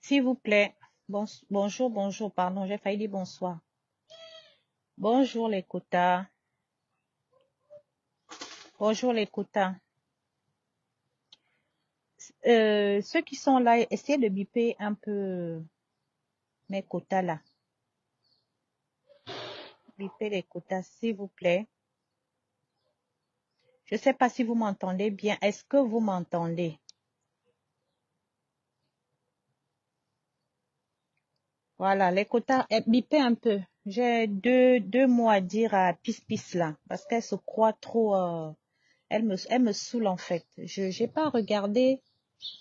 S'il vous plaît. Bonjour, bonjour, pardon, j'ai failli dire bonsoir. Bonjour les quotas. Bonjour les quotas. Ceux qui sont là, essayez de biper un peu mes quotas là. Biper les quotas, s'il vous plaît. Je ne sais pas si vous m'entendez bien. Est-ce que vous m'entendez? Voilà, les quotas, bipez un peu. J'ai deux mots à dire à Pis là, parce qu'elle se croit trop. Elle me saoule en fait. J'ai pas regardé.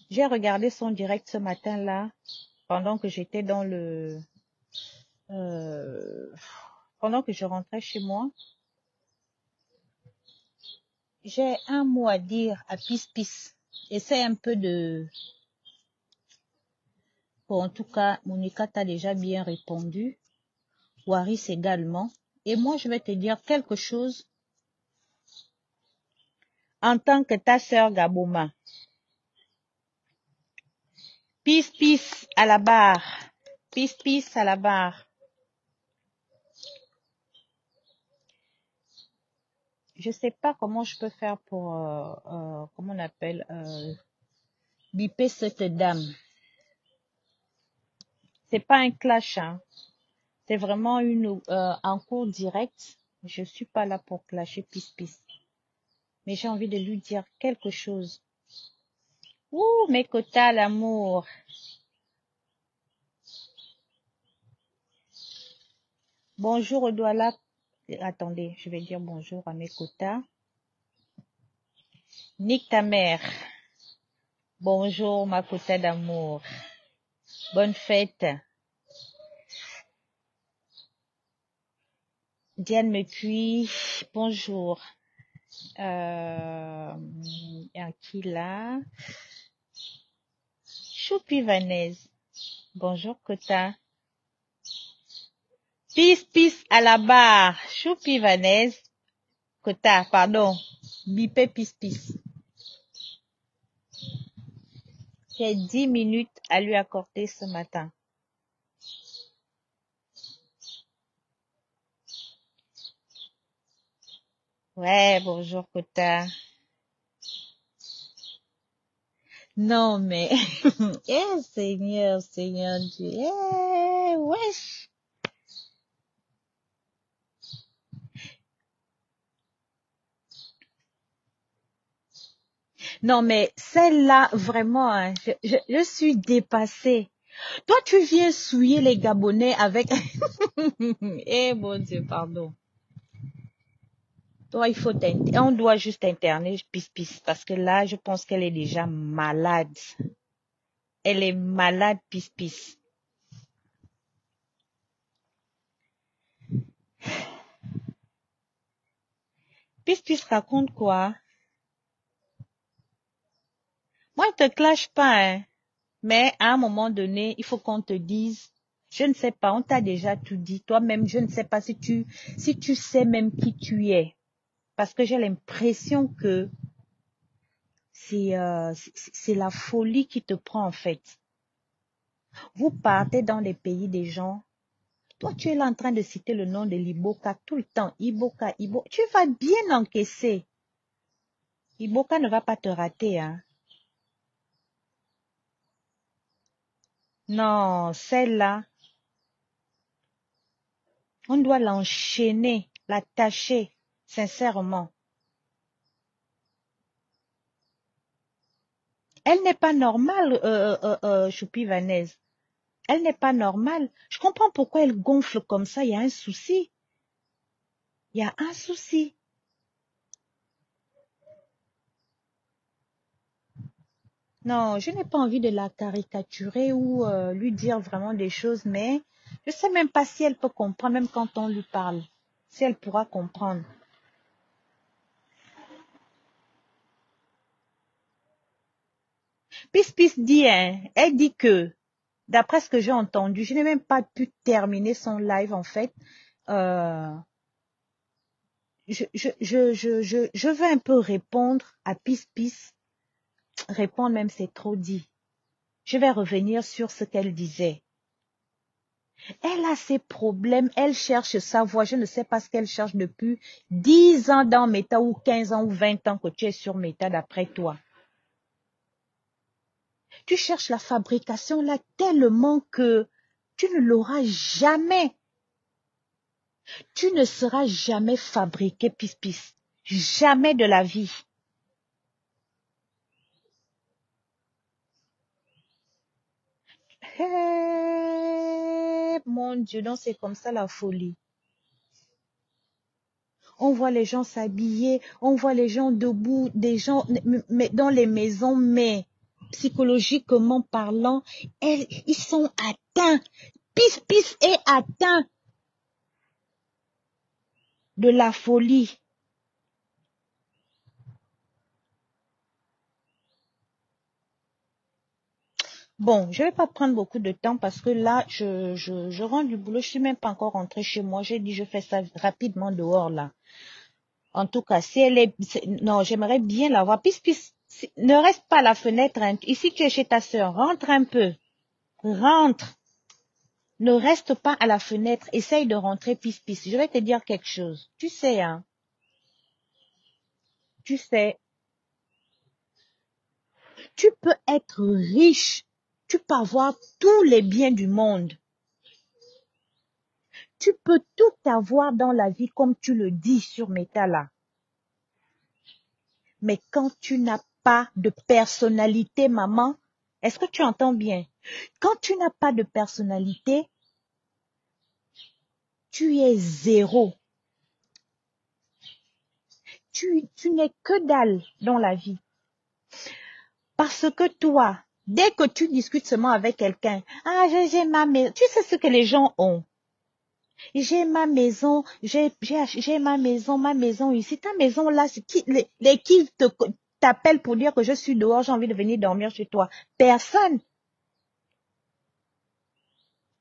J'ai regardé son direct ce matin là, pendant que j'étais euh, pendant que je rentrais chez moi. J'ai un mot à dire à Pis. Essaye un peu de. Bon, en tout cas, Monica t'a déjà bien répondu. Waris également. Et moi, je vais te dire quelque chose en tant que ta sœur Gabouma. Pis à la barre. Pis à la barre. Je sais pas comment je peux faire pour, comment on appelle, biper cette dame. C'est pas un clash, hein. C'est vraiment un cours direct. Je suis pas là pour clasher Pis. Mais j'ai envie de lui dire quelque chose. Ouh, mes quotas, l'amour. Bonjour, Odouala. Attendez, je vais dire bonjour à mes quotas. Nique ta mère. Bonjour, ma quota d'amour. Bonne fête. Diane Mepuy, bonjour. Qui là? Choupi Vanessa. Bonjour, quota. Pis à la barre. Choupi Vanessa. Quota, pardon. Bipé Pis. J'ai 10 minutes à lui accorder ce matin. Ouais, bonjour, quota. Non, mais, Seigneur Dieu, wesh. Non, mais celle-là, vraiment, hein, je suis dépassée. Toi, tu viens souiller les Gabonais avec... Mon Dieu, pardon. Toi, on doit juste interner Pis, parce que là, je pense qu'elle est déjà malade. Elle est malade, Pis. Pis raconte quoi? Moi, je te clash pas, hein. Mais à un moment donné, il faut qu'on te dise, je ne sais pas, on t'a déjà tout dit. Toi-même, je ne sais pas si tu sais même qui tu es. Parce que j'ai l'impression que c'est la folie qui te prend en fait. Vous partez dans les pays des gens. Toi, tu es là en train de citer le nom de l'Iboka tout le temps. Iboka. Tu vas bien encaisser. Iboka ne va pas te rater, hein. Non, celle-là, on doit l'enchaîner, l'attacher, sincèrement. Elle n'est pas normale, Choupi Vanessa. Elle n'est pas normale. Je comprends pourquoi elle gonfle comme ça. Il y a un souci. Il y a un souci. Non, je n'ai pas envie de la caricaturer ou lui dire vraiment des choses, mais je ne sais même pas si elle peut comprendre, même quand on lui parle. Si elle pourra comprendre. Pis dit, hein, elle dit que, d'après ce que j'ai entendu, je n'ai même pas pu terminer son live en fait. Euh, je veux un peu répondre à Pis. Répondre même, c'est trop dit. Je vais revenir sur ce qu'elle disait. Elle a ses problèmes, elle cherche sa voie. Je ne sais pas ce qu'elle cherche depuis 10 ans dans Meta ou 15 ans ou 20 ans que tu es sur Meta d'après toi. Tu cherches la fabrication là tellement que tu ne l'auras jamais. Tu ne seras jamais fabriqué pis-pis. Jamais de la vie. Hey, mon Dieu, donc c'est comme ça la folie. On voit les gens s'habiller, on voit les gens debout, des gens dans les maisons, mais psychologiquement parlant, ils sont atteints. Pis est atteint de la folie. Bon, je vais pas prendre beaucoup de temps parce que là, je rentre du boulot. Je suis même pas encore rentrée chez moi. J'ai dit, je fais ça rapidement dehors, là. En tout cas, si elle est, non, j'aimerais bien la voir. Ne reste pas à la fenêtre, hein. Ici, tu es chez ta sœur. Rentre un peu. Rentre. Ne reste pas à la fenêtre. Essaye de rentrer pis. Je vais te dire quelque chose. Tu sais, hein. Tu sais, tu peux être riche. Tu peux avoir tous les biens du monde. Tu peux tout avoir dans la vie comme tu le dis sur Meta là. Mais quand tu n'as pas de personnalité, maman, est-ce que tu entends bien? Quand tu n'as pas de personnalité, tu es zéro. Tu n'es que dalle dans la vie. Parce que toi, dès que tu discutes seulement avec quelqu'un, ah, j'ai ma maison, tu sais ce que les gens ont. J'ai ma maison, j'ai ma maison ici. Ta maison là, c'est qui t'appellent pour dire que je suis dehors, j'ai envie de venir dormir chez toi? Personne.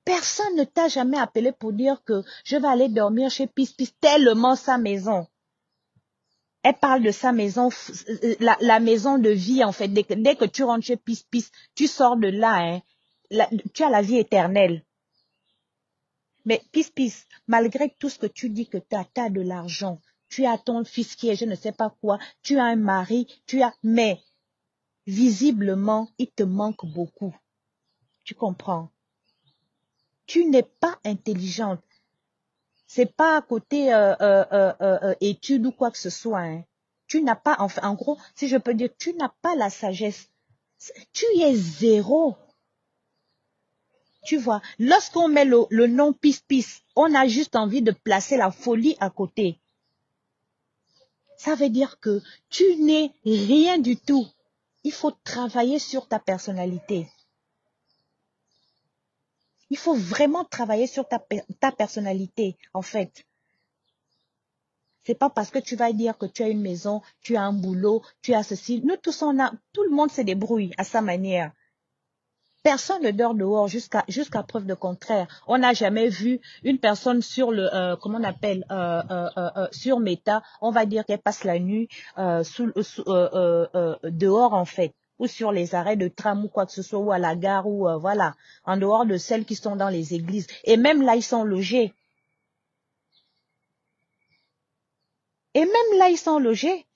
Personne ne t'a jamais appelé pour dire que je vais aller dormir chez Pis tellement sa maison. Elle parle de sa maison, la maison de vie en fait. Dès que tu rentres chez Pis, tu sors de là, hein. Tu as la vie éternelle. Mais Pis, malgré tout ce que tu dis que tu as de l'argent, tu as ton fils qui est je ne sais pas quoi, tu as un mari, mais visiblement, il te manque beaucoup. Tu comprends? Tu n'es pas intelligente. C'est pas à côté études ou quoi que ce soit. Hein. Tu n'as pas, enfin, en gros, si je peux dire, tu n'as pas la sagesse. Tu es zéro. Tu vois, lorsqu'on met le nom Pis, on a juste envie de placer la folie à côté. Ça veut dire que tu n'es rien du tout. Il faut travailler sur ta personnalité. Il faut vraiment travailler sur ta personnalité, en fait. C'est pas parce que tu vas dire que tu as une maison, tu as un boulot, tu as ceci. Nous tous, tout le monde se débrouille à sa manière. Personne ne dort dehors jusqu'à preuve de contraire. On n'a jamais vu une personne sur comment on appelle, sur Meta, on va dire qu'elle passe la nuit dehors en fait, ou sur les arrêts de tram ou quoi que ce soit, ou à la gare, ou voilà, en dehors de celles qui sont dans les églises. Et même là, ils sont logés. Et même là, ils sont logés.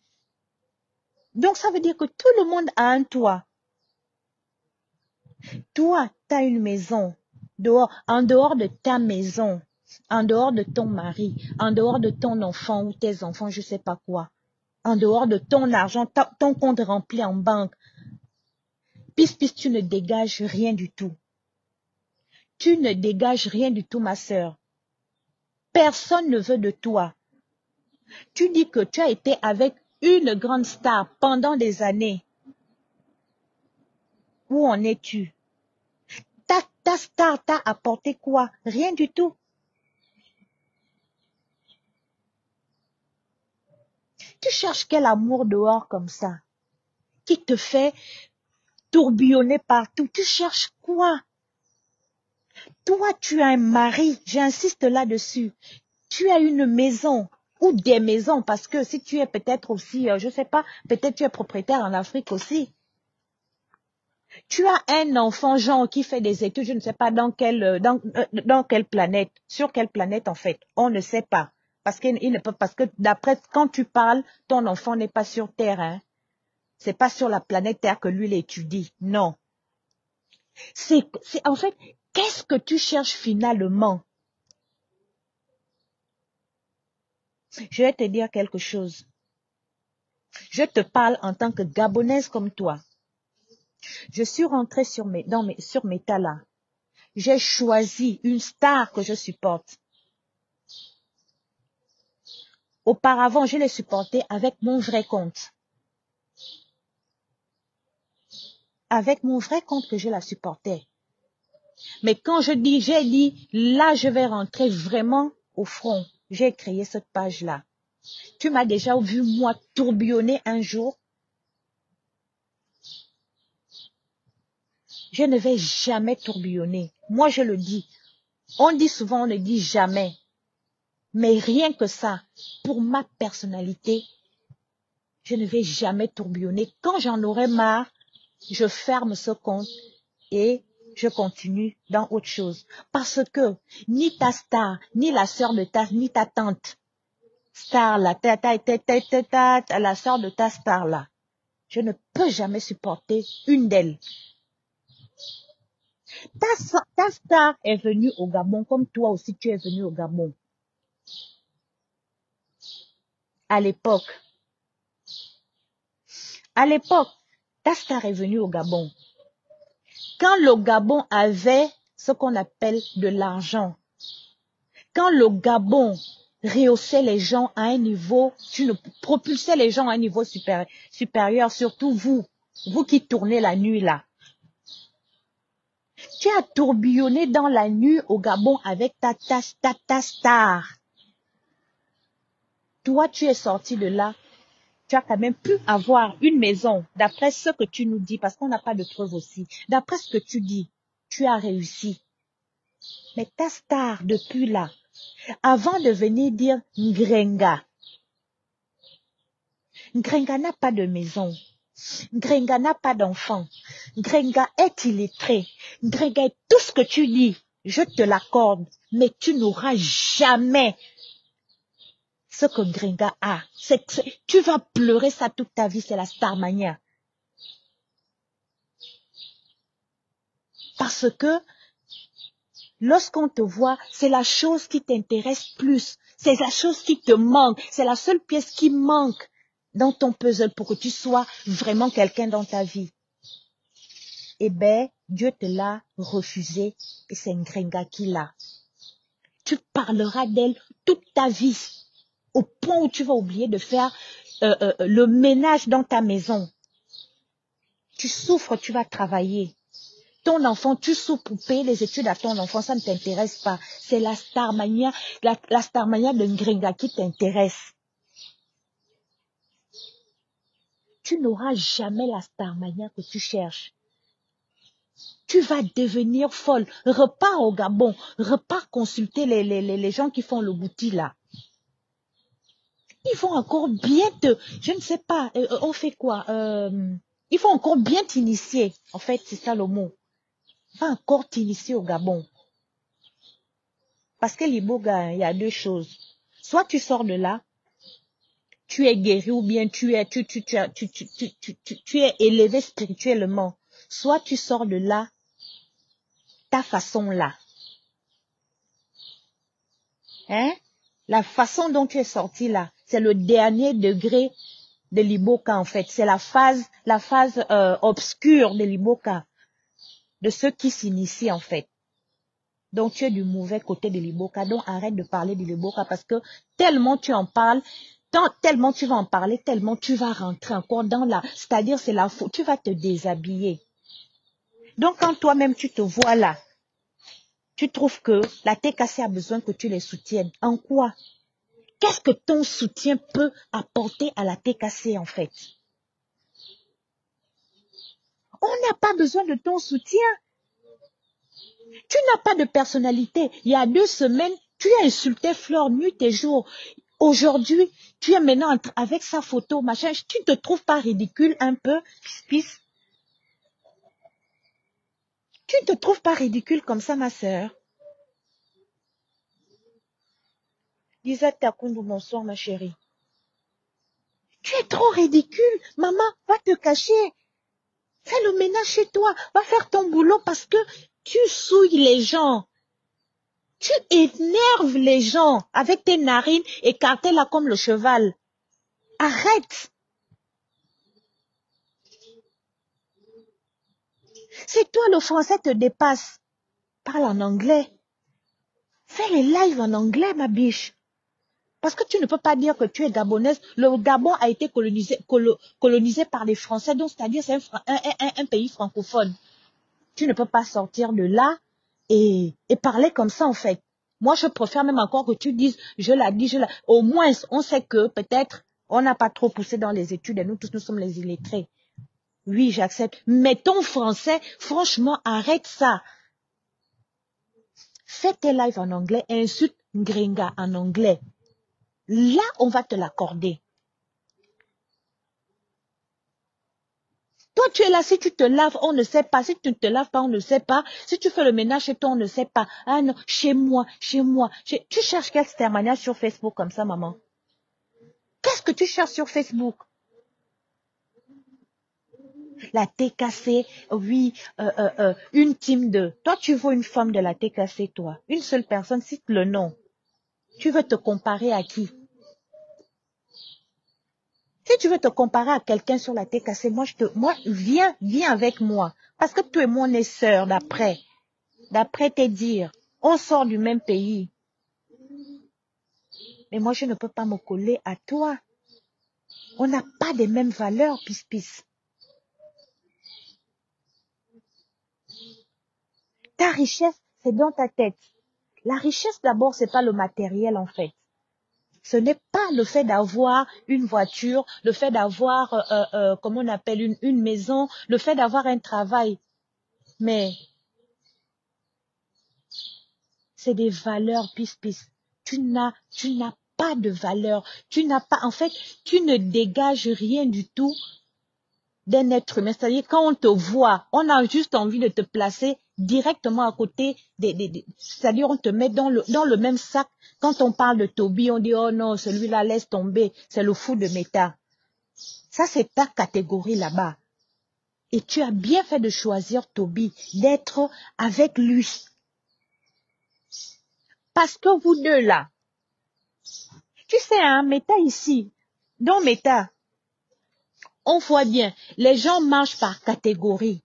Donc, ça veut dire que tout le monde a un toit. Toi, tu as une maison dehors, en dehors de ta maison, en dehors de ton mari, en dehors de ton enfant ou tes enfants, je sais pas quoi, en dehors de ton argent, ton compte rempli en banque. Pis, tu ne dégages rien du tout. Tu ne dégages rien du tout, ma sœur. Personne ne veut de toi. Tu dis que tu as été avec une grande star pendant des années. Où en es-tu? Ta star t'a apporté quoi? Rien du tout. Tu cherches quel amour dehors comme ça? Qui te fait tourbillonner partout? Tu cherches quoi? Toi, tu as un mari, j'insiste là-dessus. Tu as une maison ou des maisons parce que si tu es peut-être aussi, je sais pas, peut-être tu es propriétaire en Afrique aussi. Tu as un enfant, genre, qui fait des études, je ne sais pas dans quelle planète, sur quelle planète, en fait. On ne sait pas. Il ne peut, parce que d'après, quand tu parles, ton enfant n'est pas sur Terre, hein. C'est pas sur la planète Terre que lui l'étudie. Non. En fait, qu'est-ce que tu cherches finalement? Je vais te dire quelque chose. Je te parle en tant que Gabonaise comme toi. Je suis rentrée sur Meta là. J'ai choisi une star que je supporte. Auparavant, je l'ai supportée avec mon vrai compte. Avec mon vrai compte que je la supportais. Mais quand j'ai dit, là, je vais rentrer vraiment au front. J'ai créé cette page-là. Tu m'as déjà vu, moi, tourbillonner un jour. Je ne vais jamais tourbillonner. Moi, je le dis. On dit souvent, on ne dit jamais. Mais rien que ça, pour ma personnalité, je ne vais jamais tourbillonner. Quand j'en aurai marre, je ferme ce compte et je continue dans autre chose. Parce que ni ta star, ni la sœur de ni ta tante star là, la sœur de ta star là, je ne peux jamais supporter une d'elles. Ta star est venue au Gabon comme toi aussi tu es venu au Gabon. À l'époque, ta star est venue au Gabon. Quand le Gabon avait ce qu'on appelle de l'argent, quand le Gabon rehaussait les gens à un niveau, propulsait les gens à un niveau supérieur, surtout vous qui tournez la nuit là. Tu as tourbillonné dans la nuit au Gabon avec ta star. Toi, tu es sorti de là. Tu as quand même pu avoir une maison, d'après ce que tu nous dis, parce qu'on n'a pas de preuves aussi. D'après ce que tu dis, tu as réussi. Mais ta star, depuis là, avant de venir dire Ngrenga n'a pas de maison. Ngrenga n'a pas d'enfant. Ngrenga est illettré. Ngrenga est tout ce que tu dis. Je te l'accorde. Mais tu n'auras jamais ce que Ngrenga a. Tu vas pleurer ça toute ta vie. C'est la Starmania. Parce que lorsqu'on te voit, c'est la chose qui t'intéresse plus. C'est la chose qui te manque. C'est la seule pièce qui manque dans ton puzzle pour que tu sois vraiment quelqu'un dans ta vie. Eh bien, Dieu te l'a refusé et c'est Ngrenga qui l'a. Tu parleras d'elle toute ta vie, au point où tu vas oublier de faire le ménage dans ta maison. Tu souffres, tu vas travailler. Ton enfant, tu souffres pour payer les études à ton enfant, ça ne t'intéresse pas. C'est la Starmania, la Starmania de Ngrenga qui t'intéresse. Tu n'auras jamais la Starmania que tu cherches. Tu vas devenir folle. Repars au Gabon. Repars consulter les gens qui font le bouti là. Ils vont encore bien je ne sais pas, on fait quoi? Ils vont encore bien t'initier. En fait, c'est ça le mot. Ils vont encore t'initier au Gabon. Parce que l'Iboga, il y a deux choses. Soit tu sors de là, tu es guéri ou bien tu es élevé spirituellement. Soit tu sors de là, ta façon là. Hein? La façon dont tu es sorti là, c'est le dernier degré de l'Iboka en fait. C'est la phase obscure de l'Iboka, de ceux qui s'initient en fait. Donc tu es du mauvais côté de l'Iboka, donc arrête de parler de l'Iboka parce que tellement tu en parles, tellement tu vas en parler, tellement tu vas rentrer encore dans c'est-à-dire c'est la faute, tu vas te déshabiller. Donc quand toi-même tu te vois là, tu trouves que la TKC a besoin que tu les soutiennes. En quoi? Qu'est-ce que ton soutien peut apporter à la TKC en fait? On n'a pas besoin de ton soutien. Tu n'as pas de personnalité. Il y a 2 semaines, tu as insulté Flore nuit et jour. Aujourd'hui, tu es maintenant avec sa photo, machin. Tu ne te trouves pas ridicule un peu, Pis? Tu ne te trouves pas ridicule comme ça, ma sœur? Lisa Takundu, bonsoir, ma chérie. Tu es trop ridicule. Maman, va te cacher. Fais le ménage chez toi. Va faire ton boulot parce que tu souilles les gens. Tu énerves les gens avec tes narines écartées là comme le cheval. Arrête. Si toi, le français te dépasse, parle en anglais. Fais les lives en anglais, ma biche. Parce que tu ne peux pas dire que tu es gabonaise. Le Gabon a été colonisé par les Français, donc c'est-à-dire c'est un pays francophone. Tu ne peux pas sortir de là et parler comme ça, en fait. Moi, je préfère même encore que tu dises, je la dis, au moins, on sait que peut-être on n'a pas trop poussé dans les études et nous tous, nous sommes les illettrés. Oui, j'accepte. Mais ton français, franchement, arrête ça. Fais tes lives en anglais et insulte Ngringa en anglais. Là, on va te l'accorder. Toi, tu es là, si tu te laves, on ne sait pas. Si tu ne te laves pas, on ne sait pas. Si tu fais le ménage chez toi, on ne sait pas. Ah non, chez moi, chez moi. Tu cherches quel témoignage sur Facebook comme ça, maman? Qu'est-ce que tu cherches sur Facebook? La TKC, oui, une team de... Toi, tu veux une femme de la TKC, toi. Une seule personne, cite le nom. Tu veux te comparer à qui? Si tu veux te comparer à quelqu'un sur la TKC, viens avec moi. Parce que tu et moi, on est sœurs d'après tes dires. On sort du même pays. Mais moi, je ne peux pas me coller à toi. On n'a pas les mêmes valeurs, pis. Ta richesse, c'est dans ta tête. La richesse, d'abord, c'est pas le matériel, en fait. Ce n'est pas le fait d'avoir une voiture, le fait d'avoir, comment on appelle, une maison, le fait d'avoir un travail. Mais c'est des valeurs, pis. Tu n'as pas de valeur. Tu n'as pas, en fait, tu ne dégages rien du tout d'un être humain. C'est-à-dire, quand on te voit, on a juste envie de te placer directement à côté c'est-à-dire, on te met dans le même sac. Quand on parle de Toby, on dit, oh non, celui-là, laisse tomber. C'est le fou de méta. Ça, c'est ta catégorie là-bas. Et tu as bien fait de choisir Toby, d'être avec lui. Parce que vous deux là, tu sais, hein, Méta ici, dans Méta, on voit bien, les gens marchent par catégorie.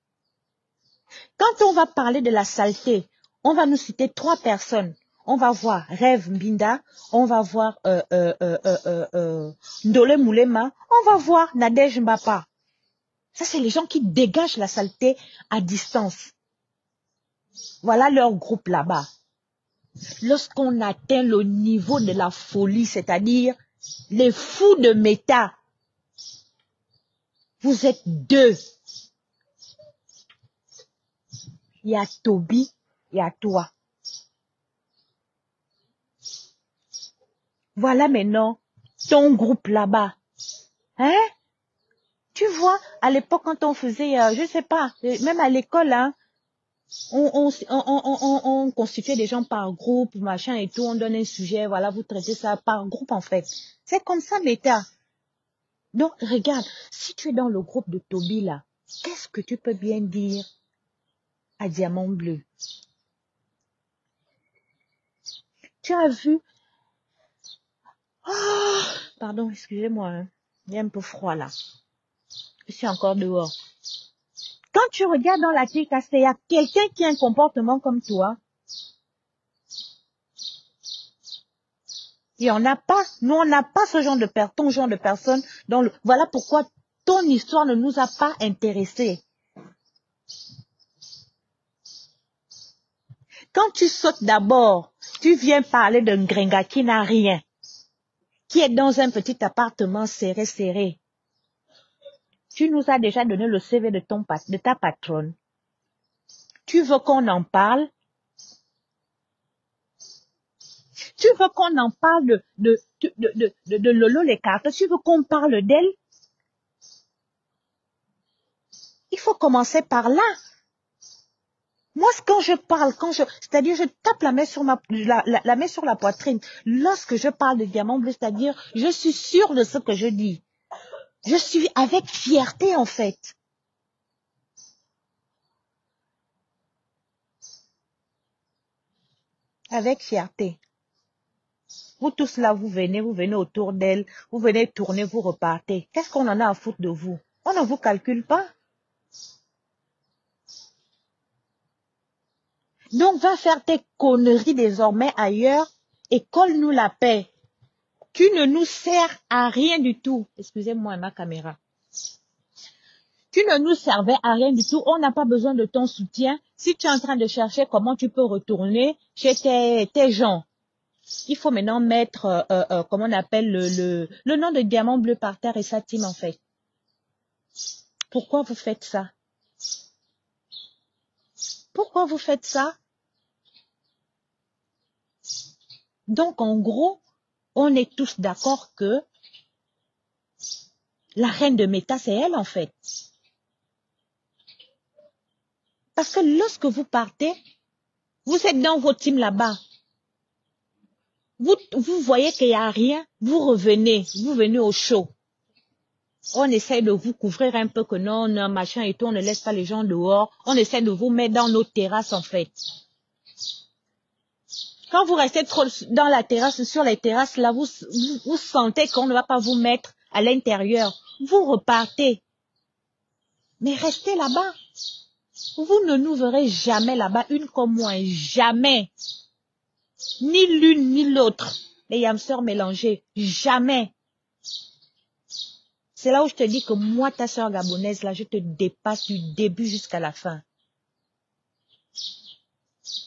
Quand on va parler de la saleté, on va nous citer 3 personnes. On va voir Rêve Mbinda, on va voir Ndole Moulema, on va voir Nadège Mbapa. Ça, c'est les gens qui dégagent la saleté à distance. Voilà leur groupe là-bas. Lorsqu'on atteint le niveau de la folie, c'est-à-dire les fous de méta, vous êtes 2. Il y a Toby, il y a toi. Voilà maintenant ton groupe là-bas. Hein? Tu vois, à l'époque, quand on faisait, je sais pas, même à l'école, hein, on constituait des gens par groupe, machin et tout, on donne un sujet, voilà, vous traitez ça par groupe en fait. C'est comme ça, Méta. Donc, regarde, si tu es dans le groupe de Toby là, qu'est-ce que tu peux bien dire à Diamant Bleu? Tu as vu? Oh, pardon, excusez-moi, hein. Il est un peu froid là. Je suis encore dehors. Quand tu regardes dans la TKC, il y a quelqu'un qui a un comportement comme toi. Et on n'a pas, nous on n'a pas ce genre de ton genre de personne. Voilà pourquoi ton histoire ne nous a pas intéressés. Quand tu sautes d'abord, tu viens parler d'un Ngringa qui n'a rien, qui est dans un petit appartement serré. Tu nous as déjà donné le CV de ta patronne. Tu veux qu'on en parle? Tu veux qu'on en parle de Lolo les cartes? Tu veux qu'on parle d'elle? Il faut commencer par là. Moi, quand je parle, c'est-à-dire, je tape la main sur la main sur la poitrine. Lorsque je parle de diamant bleu, c'est-à-dire, je suis sûre de ce que je dis. Je suis avec fierté, en fait. Avec fierté. Vous tous là, vous venez autour d'elle, vous venez tourner, vous repartez. Qu'est-ce qu'on en a à foutre de vous? On ne vous calcule pas. Donc, va faire tes conneries désormais ailleurs et colle-nous la paix. Tu ne nous sers à rien du tout. Excusez-moi, ma caméra. Tu ne nous servais à rien du tout. On n'a pas besoin de ton soutien. Si tu es en train de chercher comment tu peux retourner chez tes gens, il faut maintenant mettre, comment on appelle le nom de Diamant Bleu par terre et sa team, en fait. Pourquoi vous faites ça? Pourquoi vous faites ça? Donc, en gros, on est tous d'accord que la reine de méta, c'est elle, en fait. Parce que lorsque vous partez, vous êtes dans votre team là-bas. Vous voyez qu'il n'y a rien, vous revenez, vous venez au show. On essaie de vous couvrir un peu que non, non, machin et tout, on ne laisse pas les gens dehors. On essaie de vous mettre dans nos terrasses, en fait. Quand vous restez trop dans la terrasse, sur les terrasses, là, vous sentez qu'on ne va pas vous mettre à l'intérieur. Vous repartez. Mais restez là-bas. Vous ne nous verrez jamais là-bas, une comme moi, jamais. Ni l'une ni l'autre. Les hamsters mélangés, jamais. C'est là où je te dis que moi, ta sœur gabonaise, là, je te dépasse du début jusqu'à la fin.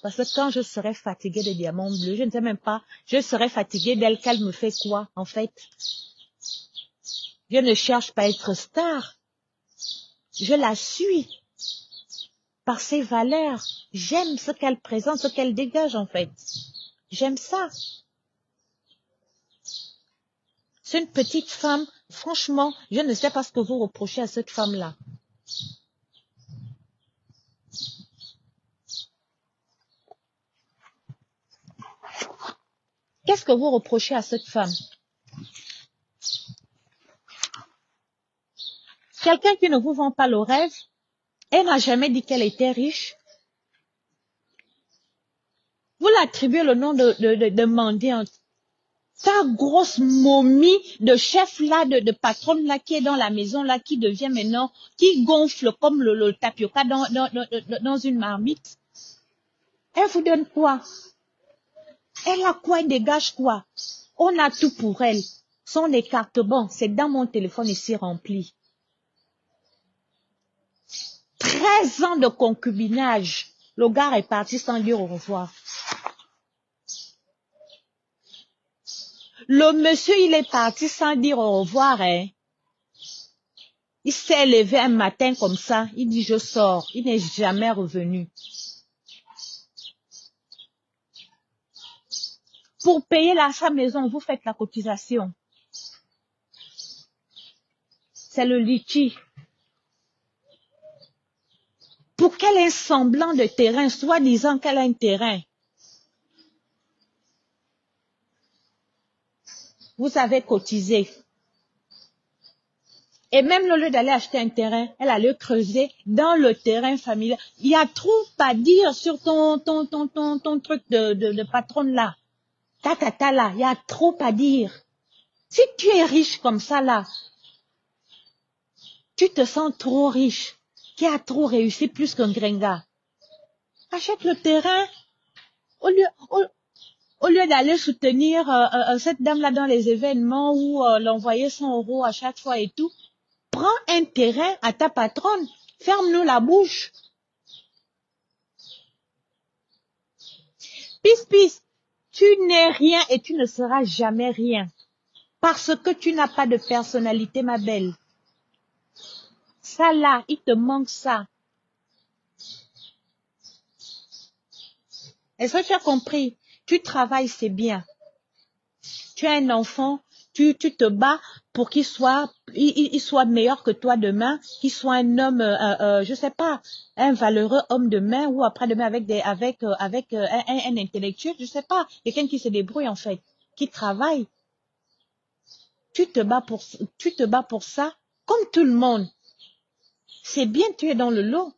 Parce que quand je serai fatiguée de Diamant Bleu, je ne sais même pas, je serai fatiguée d'elle, qu'elle me fait quoi, en fait? Je ne cherche pas à être star. Je la suis par ses valeurs. J'aime ce qu'elle présente, ce qu'elle dégage, en fait. J'aime ça. C'est une petite femme. Franchement, je ne sais pas ce que vous reprochez à cette femme-là. Qu'est-ce que vous reprochez à cette femme? Quelqu'un qui ne vous vend pas le rêve, elle n'a jamais dit qu'elle était riche. Vous l'attribuez le nom de mendiante. Ta grosse momie de chef là, de patronne là, qui est dans la maison là, qui devient maintenant, qui gonfle comme le tapioca dans une marmite. Elle vous donne quoi? Elle a quoi? Elle dégage quoi? On a tout pour elle. Son écarte-bon, c'est dans mon téléphone ici rempli. 13 ans de concubinage. Le gars est parti sans dire au revoir. Le monsieur, il est parti sans dire au revoir, hein. Il s'est levé un matin comme ça, il dit je sors, il n'est jamais revenu. Pour payer sa maison, vous faites la cotisation. C'est le litchi. Pour qu'elle ait un semblant de terrain, soi-disant qu'elle a un terrain. Vous avez cotisé. Et même au lieu d'aller acheter un terrain, elle allait creuser dans le terrain familial. Il y a trop à dire sur ton truc de patronne là. Ta là, il y a trop à dire. Si tu es riche comme ça là, tu te sens trop riche, qui a trop réussi plus qu'un gringa. Achète le terrain au lieu d'aller soutenir cette dame-là dans les événements ou l'envoyer 100 € à chaque fois et tout. Prends un terrain à ta patronne. Ferme-nous la bouche. Pisse, tu n'es rien et tu ne seras jamais rien. Parce que tu n'as pas de personnalité, ma belle. Ça là, il te manque ça. Est-ce que tu as compris? Tu travailles, c'est bien. Tu as un enfant, tu te bats pour qu'il soit il soit meilleur que toi demain, qu'il soit un homme, je sais pas, un valeureux homme demain ou après-demain avec un intellectuel, je sais pas, quelqu'un qui se débrouille en fait, qui travaille. Tu te bats pour ça, comme tout le monde. C'est bien, tu es dans le lot.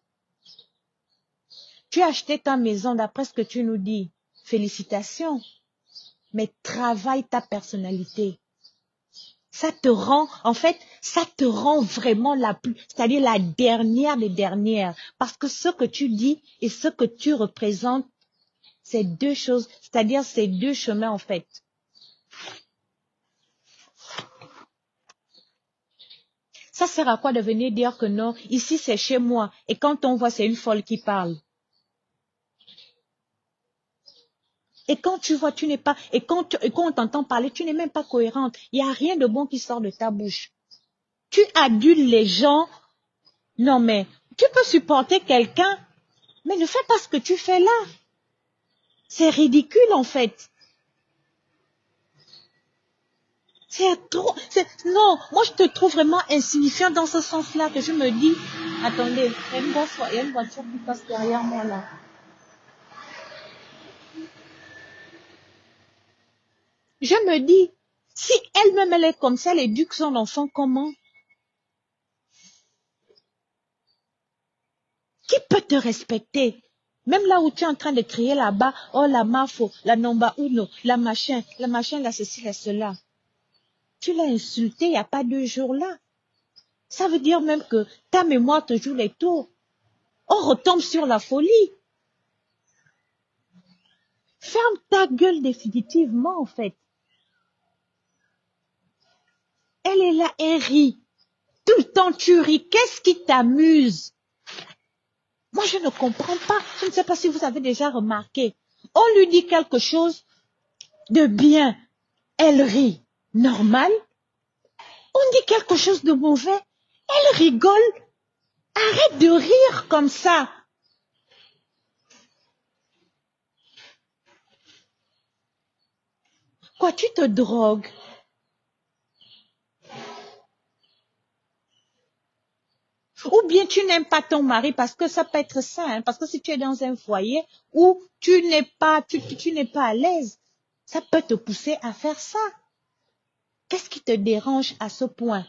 Tu as acheté ta maison d'après ce que tu nous dis. Félicitations. Mais travaille ta personnalité. Ça te rend, en fait, ça te rend vraiment c'est-à-dire la dernière des dernières. Parce que ce que tu dis et ce que tu représentes, c'est deux choses, c'est-à-dire c'est deux chemins, en fait. Ça sert à quoi de venir dire que non, ici c'est chez moi, et quand on voit, c'est une folle qui parle. Et quand tu vois, tu n'es pas, et quand on t'entend parler, tu n'es même pas cohérente. Il n'y a rien de bon qui sort de ta bouche. Tu adules les gens. Non, mais tu peux supporter quelqu'un, mais ne fais pas ce que tu fais là. C'est ridicule, en fait. C'est trop, non, moi je te trouve vraiment insignifiant dans ce sens-là que je me dis, attendez, il y a une voiture qui passe derrière moi là. Je me dis, si elle-même elle est comme ça, elle éduque son enfant comment? Qui peut te respecter? Même là où tu es en train de crier là-bas, oh la mafo, la nomba uno, la machin, la ceci, la cela. Tu l'as insulté il n'y a pas 2 jours là. Ça veut dire même que ta mémoire te joue les tours. On retombe sur la folie. Ferme ta gueule définitivement en fait. Elle est là, elle rit. Tout le temps tu ris. Qu'est-ce qui t'amuse? Moi je ne comprends pas. Je ne sais pas si vous avez déjà remarqué. On lui dit quelque chose de bien. Elle rit. Normal. On dit quelque chose de mauvais. Elle rigole. Arrête de rire comme ça. Quoi, tu te drogues? Ou bien tu n'aimes pas ton mari parce que ça peut être ça, hein, parce que si tu es dans un foyer où tu n'es pas à l'aise, ça peut te pousser à faire ça. Qu'est-ce qui te dérange à ce point?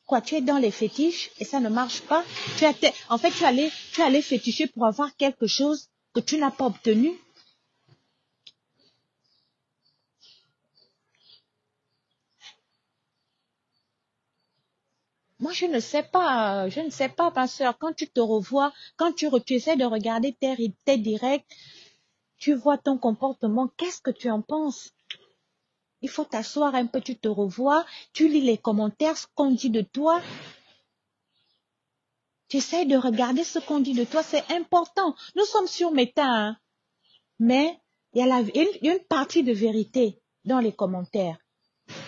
Quoi, tu es dans les fétiches et ça ne marche pas? En fait, tu allais féticher pour avoir quelque chose que tu n'as pas obtenu? Moi, je ne sais pas, ma soeur, quand tu te revois, tu essaies de regarder tes directs, tu vois ton comportement, qu'est-ce que tu en penses? Il faut t'asseoir un peu, tu te revois, tu lis les commentaires, ce qu'on dit de toi. Tu essaies de regarder ce qu'on dit de toi, c'est important. Nous sommes sur Meta, hein, mais il y a une partie de vérité dans les commentaires.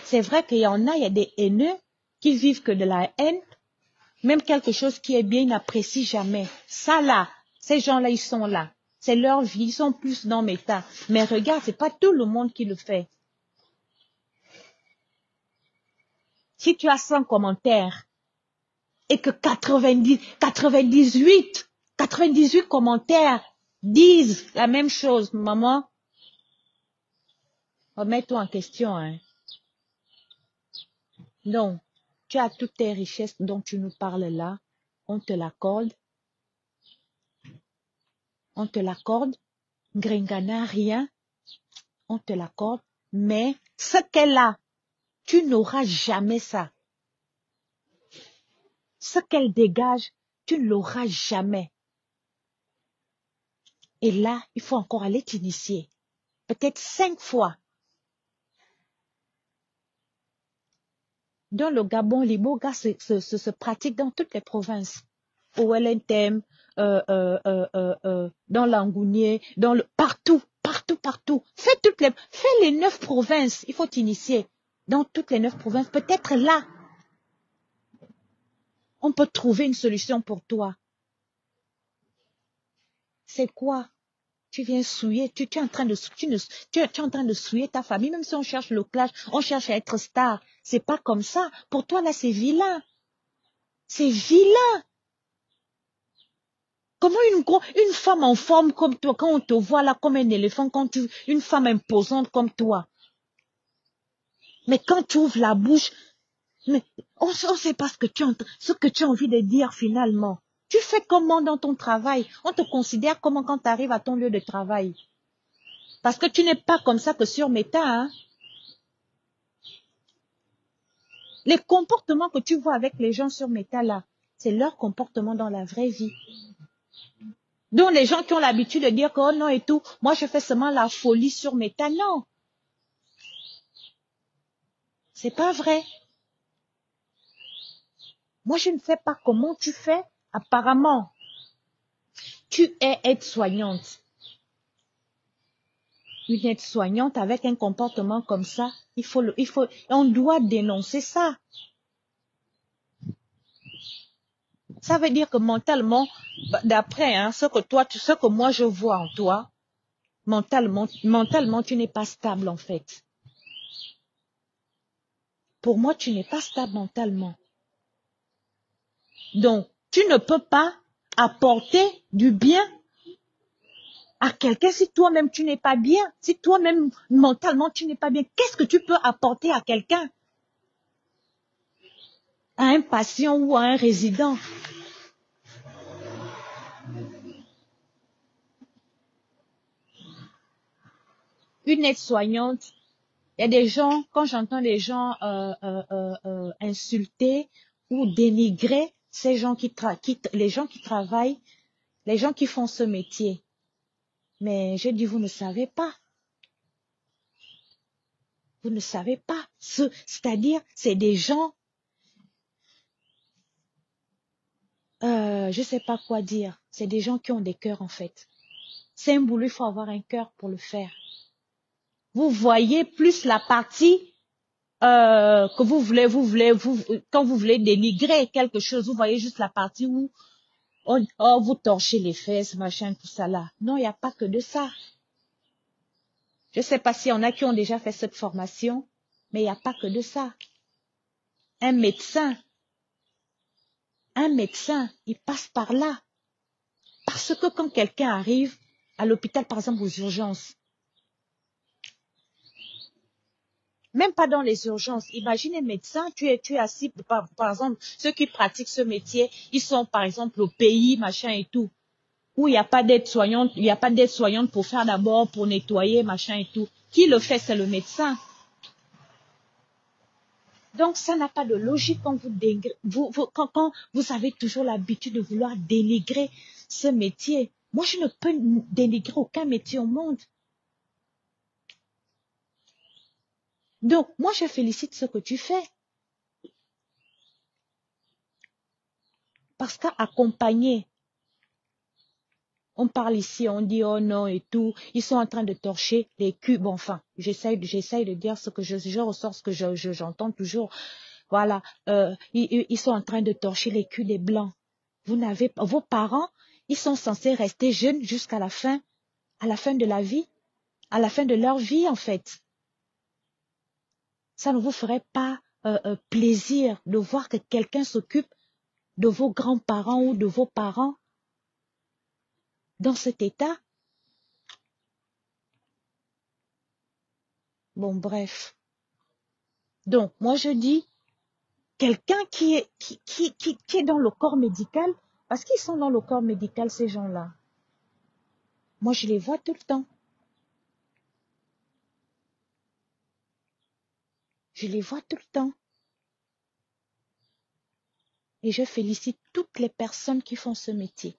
C'est vrai qu'il y en a, il y a des haineux qui vivent que de la haine, même quelque chose qui est bien, ils n'apprécient jamais. Ça là, ces gens-là, ils sont là. C'est leur vie, ils sont plus dans Meta. Mais regarde, c'est pas tout le monde qui le fait. Si tu as 100 commentaires et que 98 commentaires disent la même chose, maman, remets-toi en question, hein. Donc, tu as toutes tes richesses dont tu nous parles là, on te l'accorde, Gringana, rien, on te l'accorde, mais ce qu'elle a, tu n'auras jamais ça. Ce qu'elle dégage, tu ne l'auras jamais. Et là, il faut encore aller t'initier. Peut-être 5 fois. Dans le Gabon, l'iboga se pratique dans toutes les provinces. Au Wellington, dans l'Angounier, partout. Fais les 9 provinces. Il faut t'initier. Dans toutes les 9 provinces. Peut-être là, on peut trouver une solution pour toi. C'est quoi? Tu viens souiller, tu es en train de souiller ta famille, même si on cherche le clash, on cherche à être star. C'est pas comme ça. Pour toi, là, c'est vilain. C'est vilain. Comment une femme en forme comme toi, quand on te voit là comme un éléphant, une femme imposante comme toi. Mais quand tu ouvres la bouche, mais on ne sait pas ce que tu as envie de dire finalement. Tu fais comment dans ton travail? On te considère comment quand tu arrives à ton lieu de travail? Parce que tu n'es pas comme ça que sur Meta, hein. Les comportements que tu vois avec les gens sur Meta là, c'est leur comportement dans la vraie vie. Donc les gens qui ont l'habitude de dire que oh non et tout, moi je fais seulement la folie sur Meta, non. C'est pas vrai. Moi je ne sais pas comment tu fais. Apparemment, tu es aide-soignante. Une aide-soignante avec un comportement comme ça, on doit dénoncer ça. Ça veut dire que mentalement, d'après ce que moi je vois en toi, mentalement, tu n'es pas stable en fait. Pour moi, tu n'es pas stable mentalement. Donc, tu ne peux pas apporter du bien à quelqu'un si toi-même tu n'es pas bien. Si toi-même mentalement tu n'es pas bien, qu'est-ce que tu peux apporter à quelqu'un? À un patient ou à un résident? Une aide-soignante, il y a des gens, quand j'entends des gens insulter ou dénigrer ces gens les gens qui travaillent, les gens qui font ce métier. Mais je dis, vous ne savez pas. Vous ne savez pas. C'est-à-dire, c'est des gens, je ne sais pas quoi dire. C'est des gens qui ont des cœurs en fait. C'est un boulot, il faut avoir un cœur pour le faire. Vous voyez plus la partie que quand vous voulez dénigrer quelque chose, vous voyez juste la partie où vous torchez les fesses, machin, tout ça là. Non, il n'y a pas que de ça. Je ne sais pas s'il y en a qui ont déjà fait cette formation, mais il n'y a pas que de ça. Un médecin, il passe par là. Parce que quand quelqu'un arrive à l'hôpital, par exemple aux urgences, même pas dans les urgences. Imagine un médecin, tu es assis, par exemple, ceux qui pratiquent ce métier, ils sont par exemple au pays, machin et tout, où il n'y a pas d'aide-soignante, pour faire d'abord, pour nettoyer, machin et tout. Qui le fait? C'est le médecin. Donc, ça n'a pas de logique quand quand vous avez toujours l'habitude de vouloir dénigrer ce métier. Moi, je ne peux dénigrer aucun métier au monde. Donc, moi, je félicite ce que tu fais. Parce qu'accompagner, on parle ici, on dit oh non et tout, ils sont en train de torcher les culs. Bon, enfin, j'essaye de dire ce que je ressors, ce que j'entends toujours. Voilà, ils sont en train de torcher les culs des blancs. Vos parents, ils sont censés rester jeunes jusqu'à la fin de la vie, à la fin de leur vie en fait. Ça ne vous ferait pas plaisir de voir que quelqu'un s'occupe de vos grands-parents ou de vos parents dans cet état? Bon, bref. Donc, moi je dis, quelqu'un qui est dans le corps médical, parce qu'ils sont dans le corps médical, ces gens-là. Moi, je les vois tout le temps. Je les vois tout le temps. Et je félicite toutes les personnes qui font ce métier.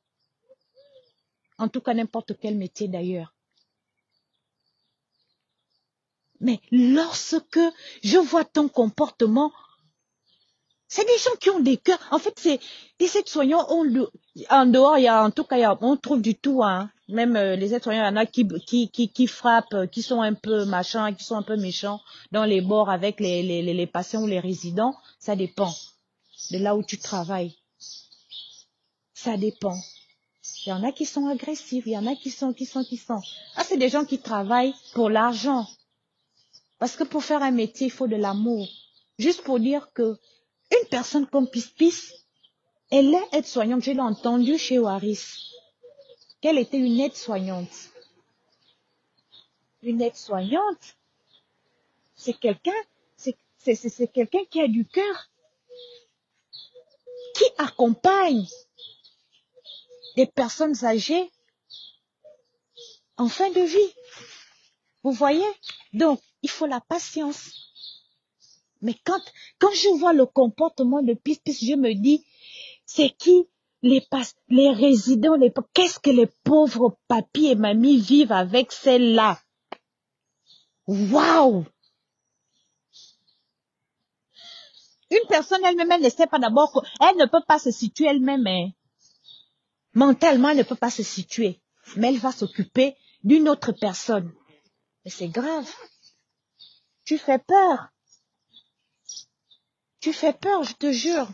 En tout cas, n'importe quel métier d'ailleurs. Mais lorsque je vois ton comportement, c'est des gens qui ont des cœurs. En fait, c'est des aides-soignants. En dehors, en tout cas, on trouve du tout. Hein. Même les aides-soignants, il y en a qui frappent, qui sont un peu machins, qui sont un peu méchants dans les bords avec les patients ou les résidents. Ça dépend de là où tu travailles. Ça dépend. Il y en a qui sont agressifs, il y en a qui sont. Ah, c'est des gens qui travaillent pour l'argent. Parce que pour faire un métier, il faut de l'amour. Juste pour dire que une personne comme Pis, elle est aide-soignante. Je l'ai entendu chez Waris, qu'elle était une aide-soignante. Une aide-soignante, c'est quelqu'un, c'est quelqu'un qui a du cœur, qui accompagne des personnes âgées en fin de vie. Vous voyez? Donc, il faut la patience. Mais quand je vois le comportement de Pis, je me dis, c'est qui les résidents, qu'est-ce que les pauvres papis et mamies vivent avec celle-là? Waouh! Une personne elle-même, elle ne sait pas d'abord qu'elle ne peut pas se situer elle-même, hein. Mentalement, elle ne peut pas se situer. Mais elle va s'occuper d'une autre personne. Mais c'est grave. Tu fais peur. Tu fais peur, je te jure.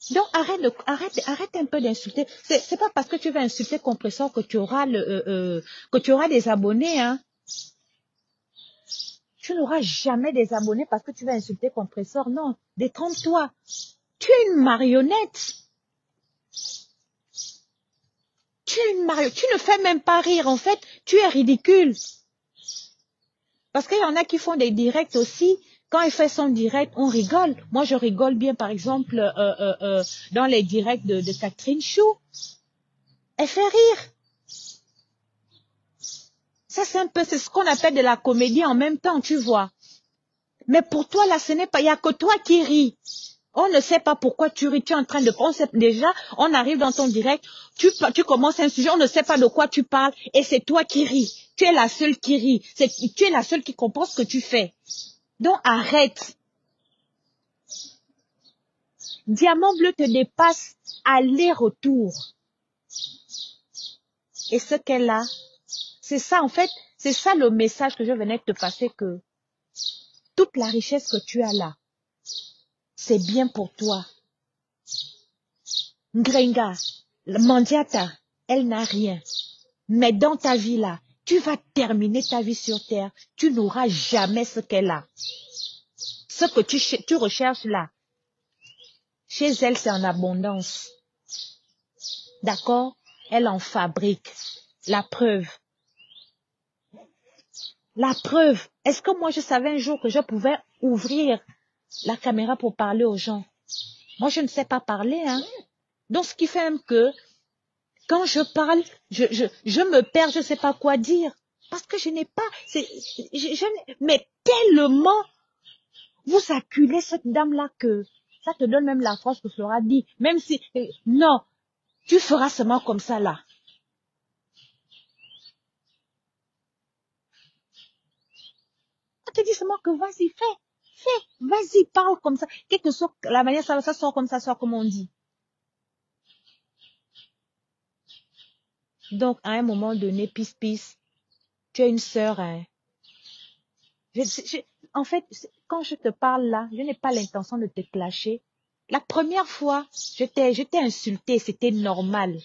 Donc arrête un peu d'insulter. C'est pas parce que tu vas insulter Compressor que tu auras que tu auras des abonnés, hein. Tu n'auras jamais des abonnés parce que tu vas insulter Compressor. Non, détrompe-toi. Tu es une marionnette. Tu es une marionnette. Tu ne fais même pas rire. En fait, tu es ridicule. Parce qu'il y en a qui font des directs aussi. Quand il fait son direct, on rigole. Moi, je rigole bien, par exemple, dans les directs de Catherine Chou. Elle fait rire. Ça, c'est ce qu'on appelle de la comédie en même temps, tu vois. Mais pour toi, là, ce n'est pas, il n'y a que toi qui ris. On ne sait pas pourquoi tu ris, tu es en train de penser. Déjà, on arrive dans ton direct, tu commences un sujet, on ne sait pas de quoi tu parles, et c'est toi qui ris. Tu es la seule qui rit. Tu es la seule qui comprend ce que tu fais. Donc, arrête. Diamant Bleu te dépasse aller-retour. Et ce qu'elle a, c'est ça, en fait, c'est ça le message que je venais de te passer, que toute la richesse que tu as là, c'est bien pour toi. Ngrenga, Mandiata, elle n'a rien. Mais dans ta vie là, tu vas terminer ta vie sur terre. Tu n'auras jamais ce qu'elle a. Ce que tu recherches là, chez elle, c'est en abondance. D'accord? Elle en fabrique. La preuve. La preuve. Est-ce que moi, je savais un jour que je pouvais ouvrir la caméra pour parler aux gens? Moi, je ne sais pas parler, hein. Donc, ce qui fait même que quand je parle, je me perds, je ne sais pas quoi dire. Parce que je n'ai pas, mais tellement, vous acculez cette dame-là que ça te donne même la force que Flora dit. Même si, non, tu feras seulement comme ça là. On te dit seulement que vas-y, fais, vas-y, parle comme ça. Quelle que soit la manière, ça sort comme ça, sort comme on dit. Donc, à un moment donné, Pis, tu es une sœur, hein. En fait, quand je te parle là, je n'ai pas l'intention de te clasher. La première fois, je t'ai insulté, c'était normal.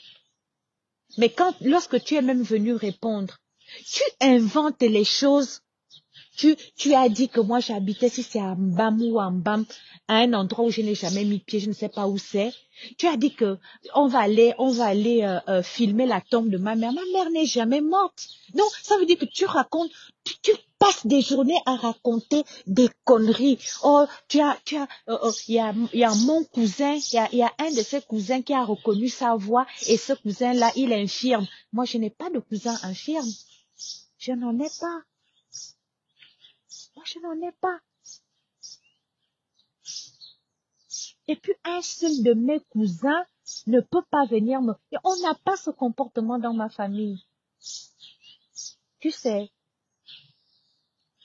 Mais lorsque tu es même venu répondre, tu inventes les choses. Tu as dit que moi j'habitais, si c'est à Mbam ou à Mbam, à un endroit où je n'ai jamais mis pied, je ne sais pas où c'est. Tu as dit que on va aller filmer la tombe de ma mère. Ma mère n'est jamais morte. Donc ça veut dire que tu racontes, tu passes des journées à raconter des conneries. Oh, il y a mon cousin, il y a un de ses cousins qui a reconnu sa voix et ce cousin-là, il est infirme. Moi, je n'ai pas de cousin infirme. Je n'en ai pas. Moi, je n'en ai pas. Et puis, un seul de mes cousins ne peut pas venir me... Et on n'a pas ce comportement dans ma famille. Tu sais,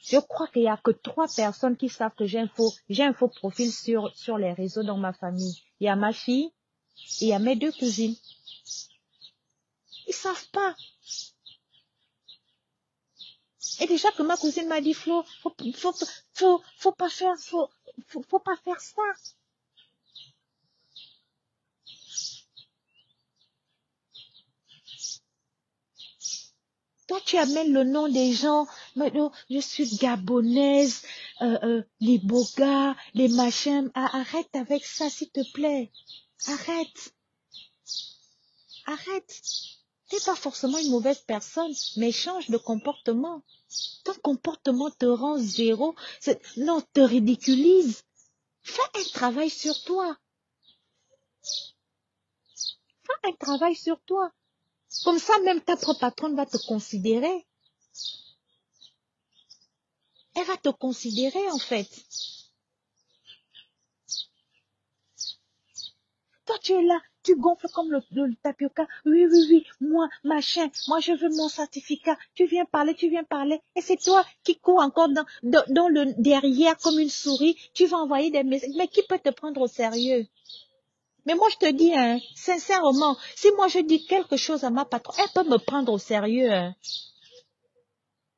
je crois qu'il n'y a que 3 personnes qui savent que j'ai un faux profil sur les réseaux dans ma famille. Il y a ma fille et il y a mes 2 cousines. Ils savent pas. Et déjà que ma cousine m'a dit, Flo, faut pas faire ça. Toi, tu amènes le nom des gens. Mais non, je suis gabonaise. les beaux gars, les machins. Ah, arrête avec ça, s'il te plaît. Arrête. Arrête. T'es pas forcément une mauvaise personne, mais change de comportement. Ton comportement te rend zéro. Non, te ridiculise. Fais un travail sur toi. Fais un travail sur toi. Comme ça, même ta propre patronne va te considérer. Elle va te considérer, en fait. Toi, tu es là, tu gonfles comme le tapioca. Oui, oui, oui, moi, machin, moi, je veux mon certificat. Tu viens parler. Et c'est toi qui cours encore dans le derrière comme une souris. Tu vas envoyer des messages. Mais qui peut te prendre au sérieux? Mais moi, je te dis, hein, sincèrement, si moi, je dis quelque chose à ma patronne, elle peut me prendre au sérieux. Hein.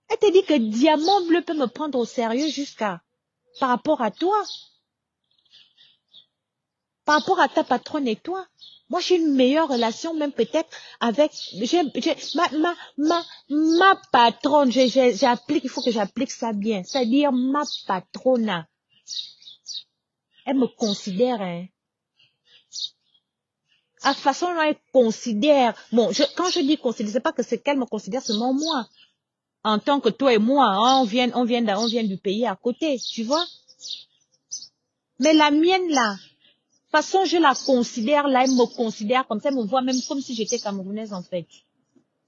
Elle te dit que Diamant Bleu peut me prendre au sérieux jusqu'à par rapport à toi. Par rapport à ta patronne et toi, moi j'ai une meilleure relation même peut-être avec ma patronne. J'applique, il faut que j'applique ça bien. C'est-à-dire ma patronne, elle me considère. Hein. À façon dont elle considère. Bon, quand je dis considère, c'est pas que c'est qu'elle me considère seulement moi. En tant que toi et moi, hein, on vient du pays à côté, tu vois. Mais la mienne là. De toute façon, je la considère, là, elle me considère comme ça, elle me voit même comme si j'étais camerounaise, en fait.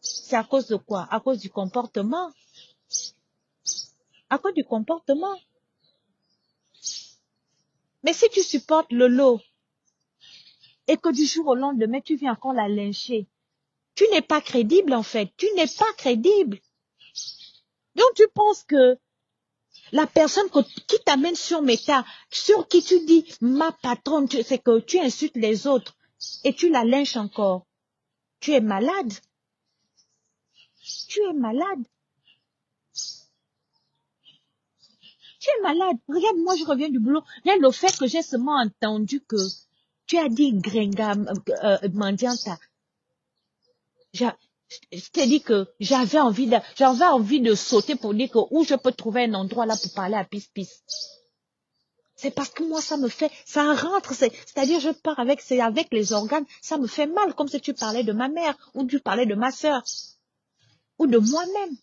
C'est à cause de quoi? À cause du comportement. À cause du comportement. Mais si tu supportes le lot, et que du jour au lendemain, tu viens encore la lyncher, tu n'es pas crédible, en fait. Tu n'es pas crédible. Donc, tu penses que la personne qui t'amène sur Meta, sur qui tu dis, ma patronne, c'est que tu insultes les autres, et tu la lynches encore. Tu es malade. Tu es malade. Tu es malade. Regarde, moi, je reviens du boulot. Là, le fait que j'ai seulement entendu que tu as dit Gringa, Mandianta. Je t'ai dit que j'avais envie de sauter pour dire que où je peux trouver un endroit là pour parler à Pis. C'est parce que moi, ça me fait, ça rentre, c'est-à-dire je pars avec les organes, ça me fait mal, comme si tu parlais de ma mère, ou tu parlais de ma sœur, ou de moi-même.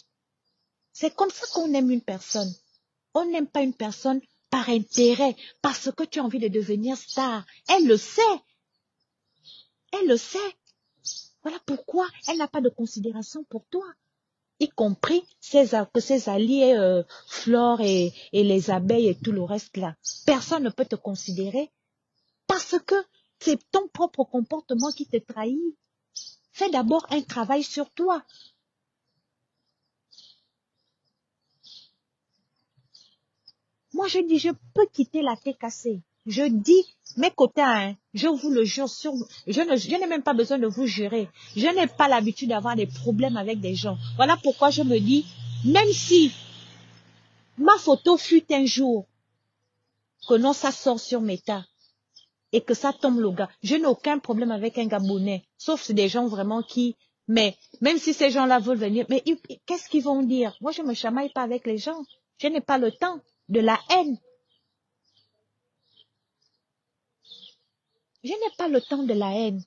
C'est comme ça qu'on aime une personne. On n'aime pas une personne par intérêt, parce que tu as envie de devenir star. Elle le sait. Elle le sait. Voilà pourquoi elle n'a pas de considération pour toi. Y compris ses alliés, Flore et les abeilles et tout le reste là. Personne ne peut te considérer parce que c'est ton propre comportement qui te trahit. Fais d'abord un travail sur toi. Moi, je dis, je peux quitter la tête cassée. Je dis, mes quotas, hein, je vous le jure, je n'ai même pas besoin de vous jurer. Je n'ai pas l'habitude d'avoir des problèmes avec des gens. Voilà pourquoi je me dis, même si ma photo fut un jour, que non, ça sort sur Meta, et que ça tombe le gars, je n'ai aucun problème avec un Gabonais, sauf c'est des gens vraiment mais même si ces gens-là veulent venir, mais qu'est-ce qu'ils vont dire? Moi, je me chamaille pas avec les gens. Je n'ai pas le temps de la haine. Je n'ai pas le temps de la haine.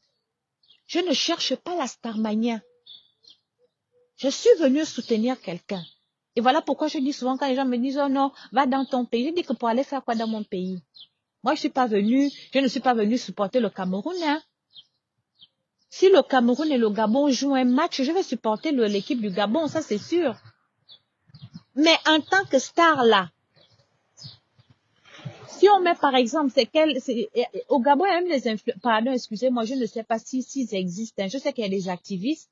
Je ne cherche pas la starmania. Je suis venue soutenir quelqu'un. Et voilà pourquoi je dis souvent quand les gens me disent, oh non, va dans ton pays. Je dis que pour aller faire quoi dans mon pays? Moi, je ne suis pas venue supporter le Cameroun. Hein. Si le Cameroun et le Gabon jouent un match, je vais supporter l'équipe du Gabon, ça c'est sûr. Mais en tant que star là, si on met par exemple, au Gabon, il y a même des influenceurs, pardon, excusez-moi, je ne sais pas s'ils existent. Hein. Je sais qu'il y a des activistes.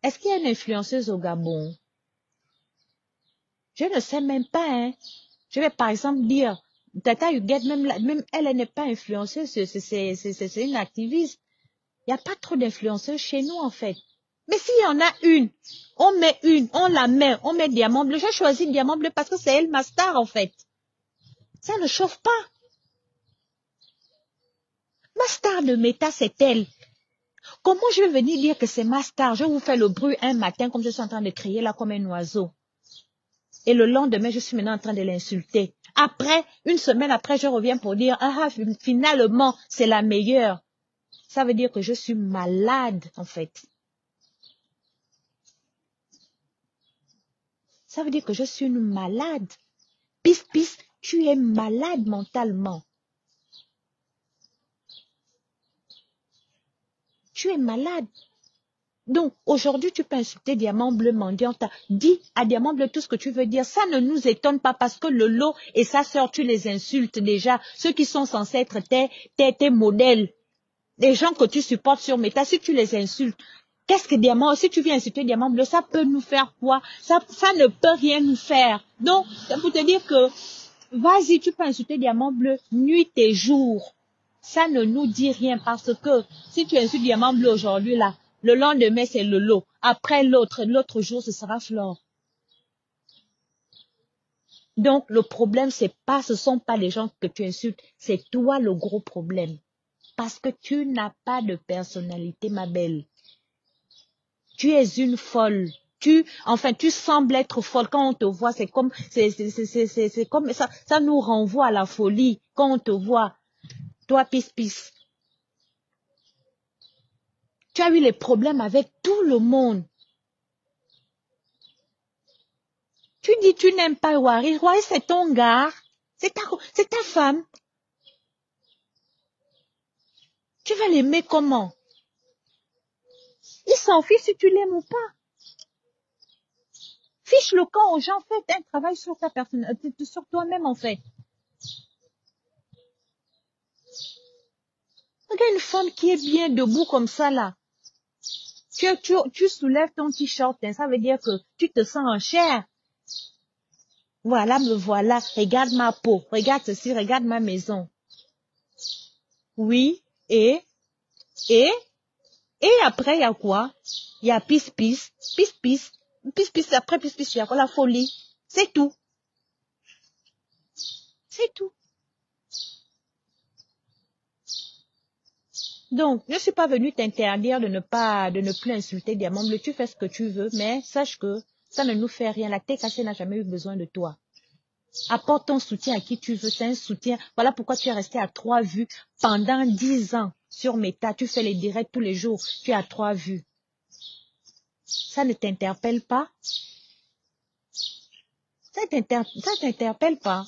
Est-ce qu'il y a une influenceuse au Gabon? Je ne sais même pas. Hein. Je vais par exemple dire, Tata Huguette, même elle n'est pas influenceuse, c'est une activiste. Il n'y a pas trop d'influenceuses chez nous en fait. Mais s'il y en a une, on la met, on met Diamant Bleu. J'ai choisi Diamant Bleu parce que c'est elle ma star en fait. Ça ne chauffe pas. Ma star de Meta, c'est elle. Comment je vais venir dire que c'est ma star? Je vous fais le bruit un matin comme je suis en train de crier là comme un oiseau. Et le lendemain, je suis maintenant en train de l'insulter. Après, une semaine après, je reviens pour dire, ah, finalement, c'est la meilleure. Ça veut dire que je suis malade, en fait. Ça veut dire que je suis une malade. Pis, tu es malade mentalement. Tu es malade. Donc, aujourd'hui, tu peux insulter Diamant Bleu mendiante. Dis à Diamant Bleu tout ce que tu veux dire. Ça ne nous étonne pas parce que le lot et sa sœur, tu les insultes déjà. Ceux qui sont censés être tes modèles. Les gens que tu supportes sur Meta, si tu les insultes, qu'est-ce que Diamant, si tu viens insulter Diamant Bleu, ça peut nous faire quoi? Ça ne peut rien nous faire. Donc, c'est pour te dire que, vas-y, tu peux insulter Diamant Bleu, nuit et jour. Ça ne nous dit rien parce que si tu insultes Diamant Bleu aujourd'hui, là, le lendemain, c'est le lot. Après l'autre jour, ce sera Flore. Donc, le problème, ce sont pas les gens que tu insultes, c'est toi le gros problème. Parce que tu n'as pas de personnalité, ma belle. Tu es une folle. Tu sembles être folle. Quand on te voit, c'est comme ça nous renvoie à la folie. Quand on te voit, toi, pis. Tu as eu les problèmes avec tout le monde. Tu dis, tu n'aimes pas Wari. Wari, c'est ton gars. C'est ta femme. Tu vas l'aimer comment? Il s'en fiche si tu l'aimes ou pas. Fiche le camp aux gens, fais un travail sur ta personne, sur toi-même en fait. Regarde une femme qui est bien debout comme ça là. Tu soulèves ton t-shirt, hein, ça veut dire que tu te sens en chair. Voilà, me voilà. Regarde ma peau, regarde ceci, regarde ma maison. Oui, et après il y a quoi? Il y a pis, après pis, il y a quoi? La folie. C'est tout. C'est tout. Donc, je ne suis pas venue t'interdire de ne plus insulter Diamant Bleu. Tu fais ce que tu veux, mais sache que ça ne nous fait rien. La tête cassée n'a jamais eu besoin de toi. Apporte ton soutien à qui tu veux. C'est un soutien. Voilà pourquoi tu es resté à 3 vues pendant 10 ans sur Meta. Tu fais les directs tous les jours. Tu es à 3 vues. Ça ne t'interpelle pas? Ça t'interpelle pas?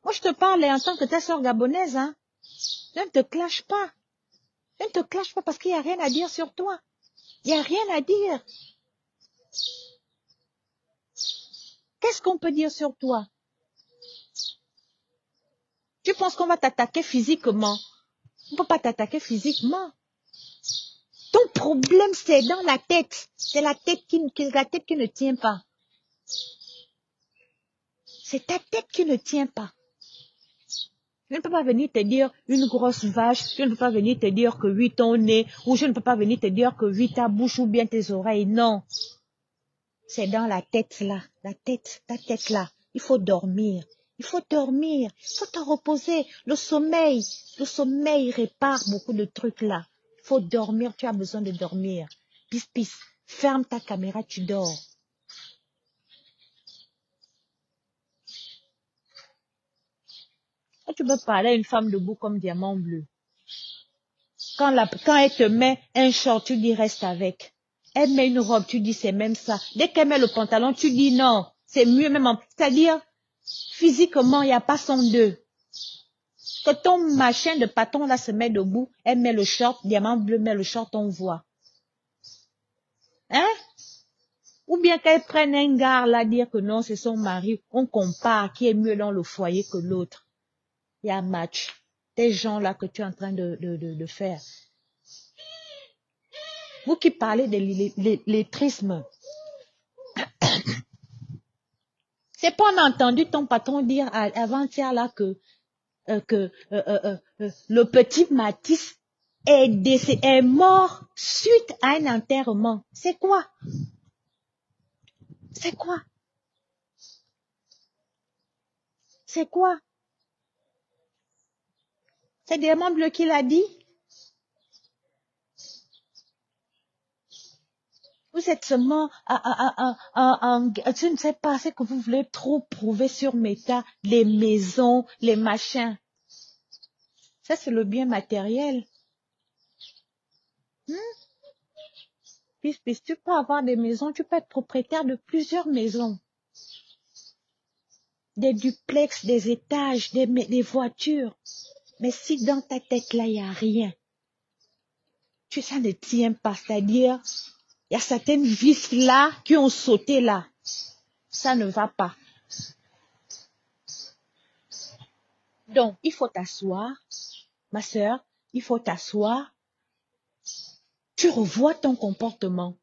Moi, je te parle en tant que ta sœur gabonaise, hein. Je ne te clash pas. Je ne te clash pas parce qu'il n'y a rien à dire sur toi. Il n'y a rien à dire. Qu'est-ce qu'on peut dire sur toi? Tu penses qu'on va t'attaquer physiquement? On ne peut pas t'attaquer physiquement. Ton problème, c'est dans la tête. C'est la tête qui ne tient pas. C'est ta tête qui ne tient pas. Je ne peux pas venir te dire une grosse vache. Je ne peux pas venir te dire que oui, ton nez. Ou je ne peux pas venir te dire que oui, ta bouche ou bien tes oreilles. Non. C'est dans la tête là. La tête, ta tête là. Il faut dormir. Il faut dormir. Il faut te reposer. Le sommeil répare beaucoup de trucs là. Il faut dormir. Tu as besoin de dormir. Pis. Ferme ta caméra, tu dors. Et tu peux parler à une femme debout comme Diamant Bleu. Quand elle te met un short, tu dis reste avec. Elle met une robe, tu dis c'est même ça. Dès qu'elle met le pantalon, tu dis non, c'est mieux même. C'est-à-dire, physiquement, il n'y a pas son deux. Que ton machin de patron là se met debout, elle met le short, Diamant Bleu met le short, on voit. Hein? Ou bien qu'elle prenne un gars là, dire que non, c'est son mari, on compare qui est mieux dans le foyer que l'autre. Il y a un match. Des gens là que tu es en train de faire. Vous qui parlez de l'illettrisme, c'est pas on a entendu ton patron dire avant-hier là que le petit Matisse est mort suite à un enterrement. C'est quoi? C'est quoi? C'est quoi? C'est Diamant Bleu qui l'a dit? Vous êtes seulement, je ne sais pas ce que vous voulez trop prouver sur Meta, les maisons, les machins. Ça, c'est le bien matériel. Puis, tu peux avoir des maisons, tu peux être propriétaire de plusieurs maisons. Des duplex, des étages, des voitures. Mais si dans ta tête là, il n'y a rien, ça ne tient pas. C'est-à-dire, il y a certaines vis là qui ont sauté là. Ça ne va pas. Donc, il faut t'asseoir, ma sœur, il faut t'asseoir. Tu revois ton comportement.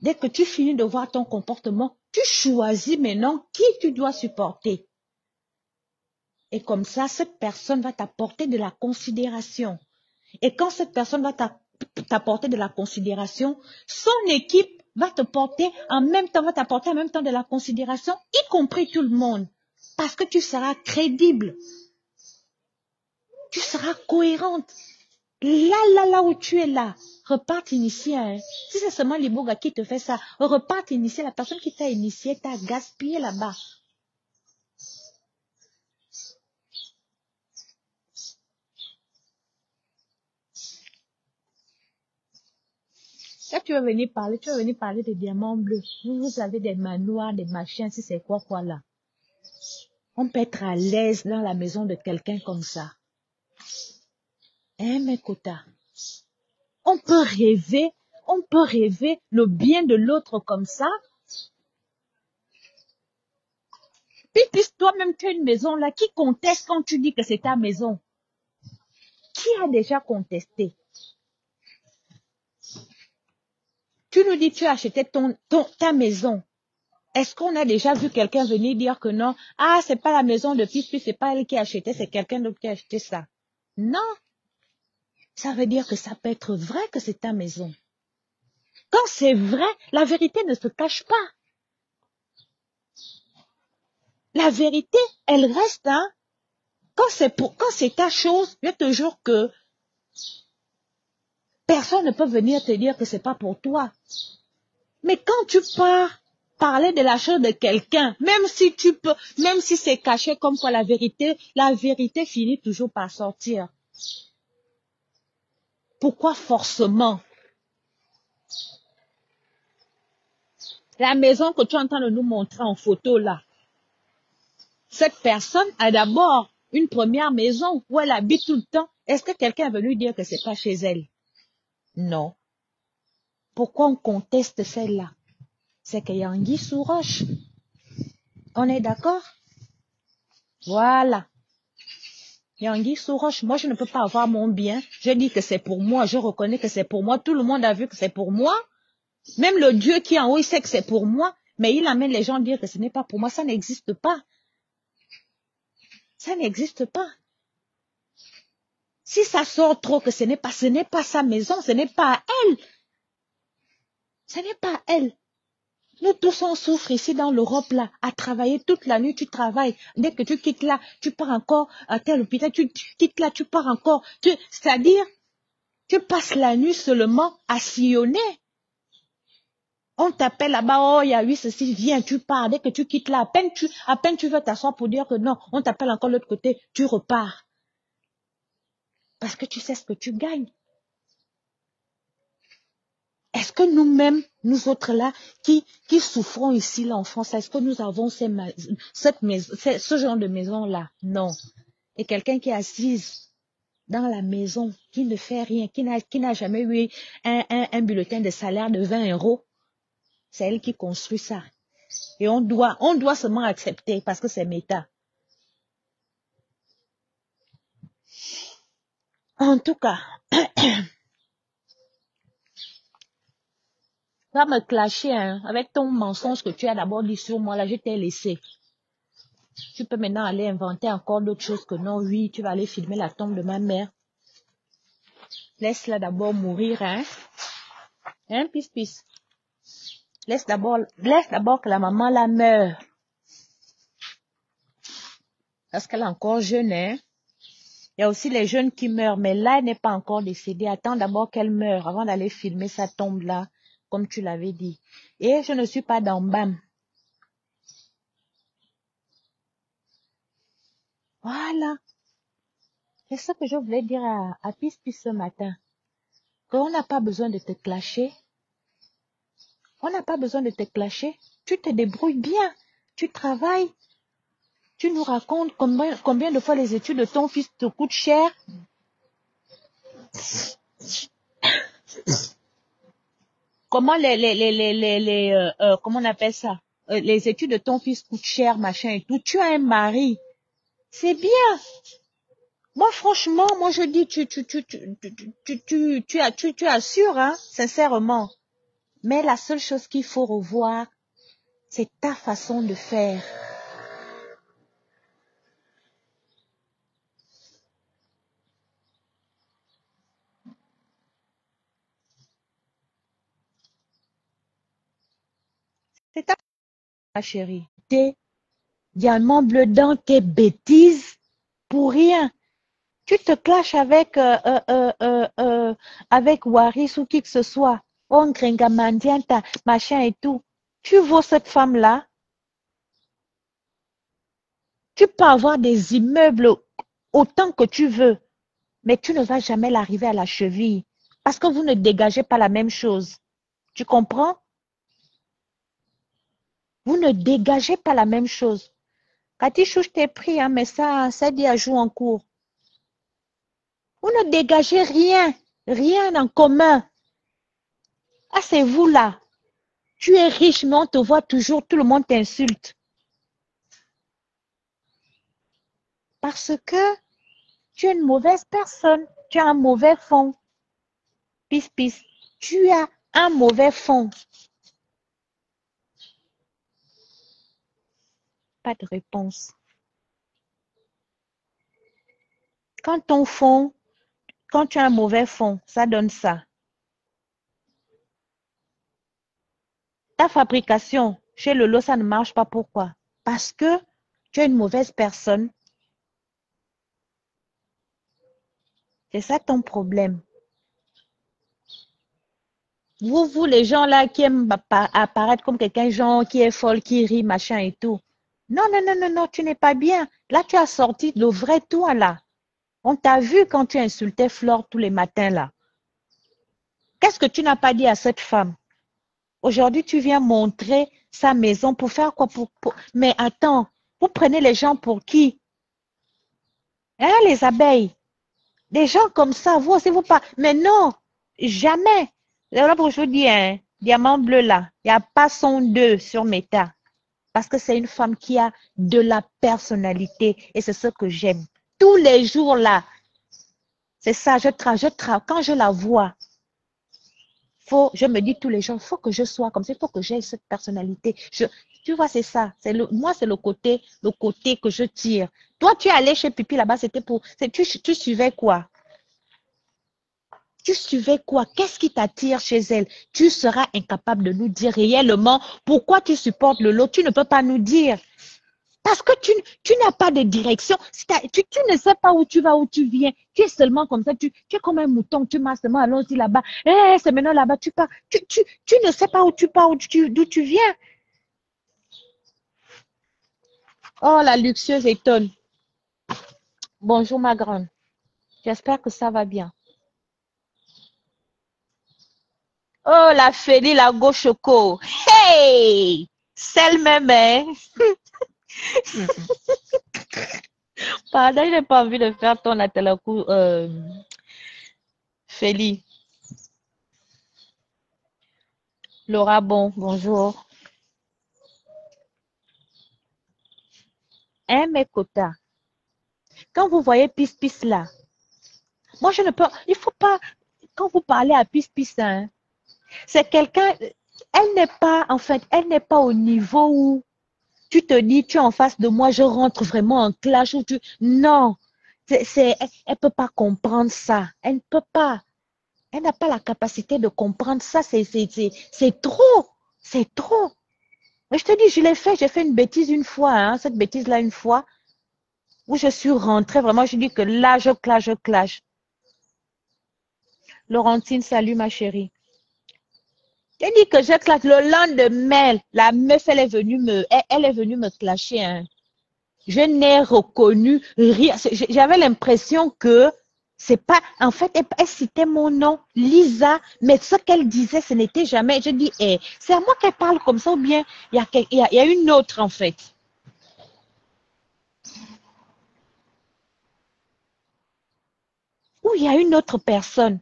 Dès que tu finis de voir ton comportement, tu choisis maintenant qui tu dois supporter. Et comme ça, cette personne va t'apporter de la considération. Et quand cette personne va t'apporter de la considération, son équipe va t'apporter en même temps de la considération, y compris tout le monde. Parce que tu seras crédible. Tu seras cohérente. Là où tu es là, reparte initié. Hein. Si c'est seulement l'Iboga qui te fait ça, reparte initié. La personne qui t'a initié t'a gaspillé là-bas. Là, tu vas venir parler des diamants bleus. Vous avez des manoirs, des machins, si c'est quoi là. On peut être à l'aise dans la maison de quelqu'un comme ça. Hein, mes quotas? On peut rêver le bien de l'autre comme ça. Puis toi-même, tu as une maison là. Qui conteste quand tu dis que c'est ta maison? Qui a déjà contesté? Tu nous dis tu as acheté ta maison. Est-ce qu'on a déjà vu quelqu'un venir dire que non? Ah, c'est pas la maison de Pipi, c'est pas elle qui a acheté, c'est quelqu'un d'autre qui a acheté ça. Non. Ça veut dire que ça peut être vrai que c'est ta maison. Quand c'est vrai, la vérité ne se cache pas. La vérité, elle reste, hein. Quand c'est ta chose, je te jure que personne ne peut venir te dire que c'est pas pour toi. Mais quand tu pars parler de la chose de quelqu'un, même si c'est caché comme quoi la vérité finit toujours par sortir. Pourquoi forcément? La maison que tu es en train de nous montrer en photo là, cette personne a d'abord une première maison où elle habite tout le temps. Est-ce que quelqu'un veut lui dire que c'est pas chez elle? Non. Pourquoi on conteste celle-là? C'est qu'il y a anguille sous roche. On est d'accord? Voilà. Il y a anguille sous roche. Moi, je ne peux pas avoir mon bien. Je dis que c'est pour moi. Je reconnais que c'est pour moi. Tout le monde a vu que c'est pour moi. Même le Dieu qui est en haut, il sait que c'est pour moi. Mais il amène les gens à dire que ce n'est pas pour moi. Ça n'existe pas. Ça n'existe pas. Si ça sort trop que ce n'est pas sa maison, ce n'est pas à elle. Ce n'est pas à elle. Nous tous on souffre ici dans l'Europe là, à travailler toute la nuit, tu travailles. Dès que tu quittes là, tu pars encore à tel hôpital, tu quittes là, tu pars encore. C'est-à-dire, tu passes la nuit seulement à sillonner. On t'appelle là-bas, oh, il y a eu ceci, viens, tu pars. Dès que tu quittes là, à peine tu veux t'asseoir pour dire que non, on t'appelle encore de l'autre côté, tu repars. Parce que tu sais ce que tu gagnes. Est-ce que nous-mêmes, nous autres là, qui souffrons ici là en France, est-ce que nous avons ce genre de maison-là? Non. Et quelqu'un qui est assise dans la maison, qui ne fait rien, qui n'a jamais eu un bulletin de salaire de 20 €, c'est elle qui construit ça. Et on doit seulement accepter parce que c'est méta. En tout cas, va me clasher hein, avec ton mensonge que tu as d'abord dit sur moi, là, je t'ai laissé. Tu peux maintenant aller inventer encore d'autres choses que non, oui, tu vas aller filmer la tombe de ma mère. Laisse-la d'abord mourir, hein. Hein, pis. Laisse d'abord que la maman la meure. Parce qu'elle est encore jeune, hein. Il y a aussi les jeunes qui meurent, mais là, elle n'est pas encore décédée. Attends d'abord qu'elle meure avant d'aller filmer sa tombe là. comme tu l'avais dit. Et je ne suis pas dans BAM. Voilà. C'est ça que je voulais dire à Pispi ce matin. Qu'on n'a pas besoin de te clasher. On n'a pas besoin de te clasher. Tu te débrouilles bien. Tu travailles. Tu nous racontes combien de fois les études de ton fils te coûtent cher. Comment comment on appelle ça? Les études de ton fils coûtent cher, machin et tout. Tu as un mari. C'est bien. Moi, franchement, moi, je dis, tu assures, hein, sincèrement. Mais la seule chose qu'il faut revoir, c'est ta façon de faire. C'est ta, ma chérie. Tes diamants bleus dans tes bêtises pour rien. Tu te clashes avec Waris ou qui que ce soit. On Gringamandianta, machin et tout. Tu vois cette femme-là? Tu peux avoir des immeubles autant que tu veux, mais tu ne vas jamais l'arriver à la cheville parce que vous ne dégagez pas la même chose. Tu comprends? Vous ne dégagez pas la même chose. Katichou, je t'ai pris, hein, mais ça dit à jouer en cours. Vous ne dégagez rien, rien en commun. Ah, c'est vous là. Tu es riche, mais on te voit toujours, tout le monde t'insulte. Parce que tu es une mauvaise personne. Tu as un mauvais fond. Pis, pis. Tu as un mauvais fond. Pas de réponse. Quand ton fond, quand tu as un mauvais fond, ça donne ça. Ta fabrication chez Lolo, ça ne marche pas. Pourquoi? Parce que tu es une mauvaise personne. C'est ça ton problème. Vous, les gens là qui aiment apparaître comme quelqu'un genre qui est folle, qui rit, machin et tout. Non, non, non, non, non, tu n'es pas bien. Là, tu as sorti le vrai toi là. On t'a vu quand tu insultais Flore tous les matins là. Qu'est-ce que tu n'as pas dit à cette femme? Aujourd'hui, tu viens montrer sa maison pour faire quoi? Mais attends, vous prenez les gens pour qui? Hein, les abeilles? Des gens comme ça, vous aussi, vous pas. Mais non, jamais. Là, pour je vous dis, hein, diamant bleu là, il n'y a pas son 2 sur Meta. Parce que c'est une femme qui a de la personnalité et c'est ce que j'aime. Tous les jours là, c'est ça, quand je la vois, je me dis tous les jours, il faut que je sois comme ça, il faut que j'aie cette personnalité. Tu vois, c'est ça. Moi, c'est le côté que je tire. Toi, tu es allé chez Pipi là-bas, tu suivais quoi? Tu suivais quoi? Qu'est-ce qui t'attire chez elle? Tu seras incapable de nous dire réellement pourquoi tu supportes le lot. Tu ne peux pas nous dire. Parce que tu n'as pas de direction. Tu ne sais pas où tu vas, où tu viens. Tu es seulement comme ça. Tu es comme un mouton. Tu marches seulement. Allons-y là-bas. C'est maintenant là-bas. Tu pars. Tu ne sais pas où tu pars, d'où tu viens. Oh, la luxueuse étonne. Bonjour, ma grande. J'espère que ça va bien. Oh, la Félie, la gauche co. Hey! Celle même, hein? Pardon, je n'ai pas envie de faire ton atelakou, Félie. Laura, bonjour. Hein, mes quotas. Quand vous voyez Pis là, moi je ne peux, il faut pas, quand vous parlez à Pis, hein, c'est quelqu'un, elle n'est pas, en fait, elle n'est pas au niveau où tu te dis, tu es en face de moi, je rentre vraiment en clash, non, elle peut pas comprendre ça, elle ne peut pas, elle n'a pas la capacité de comprendre ça, c'est trop, c'est trop. Mais je te dis, je l'ai fait, j'ai fait une bêtise une fois, hein, cette bêtise-là une fois, où je suis rentrée, vraiment, je dis que là, je clash. Laurentine, salut ma chérie. J'ai dit que je clash. Le lendemain, la meuf, elle est venue me clasher, hein. Je n'ai reconnu rien. J'avais l'impression que c'est pas. En fait, elle citait mon nom, Lisa, mais ce qu'elle disait, ce n'était jamais. Je dis, eh, c'est à moi qu'elle parle comme ça ou bien il y a une autre, en fait. Ou il y a une autre personne.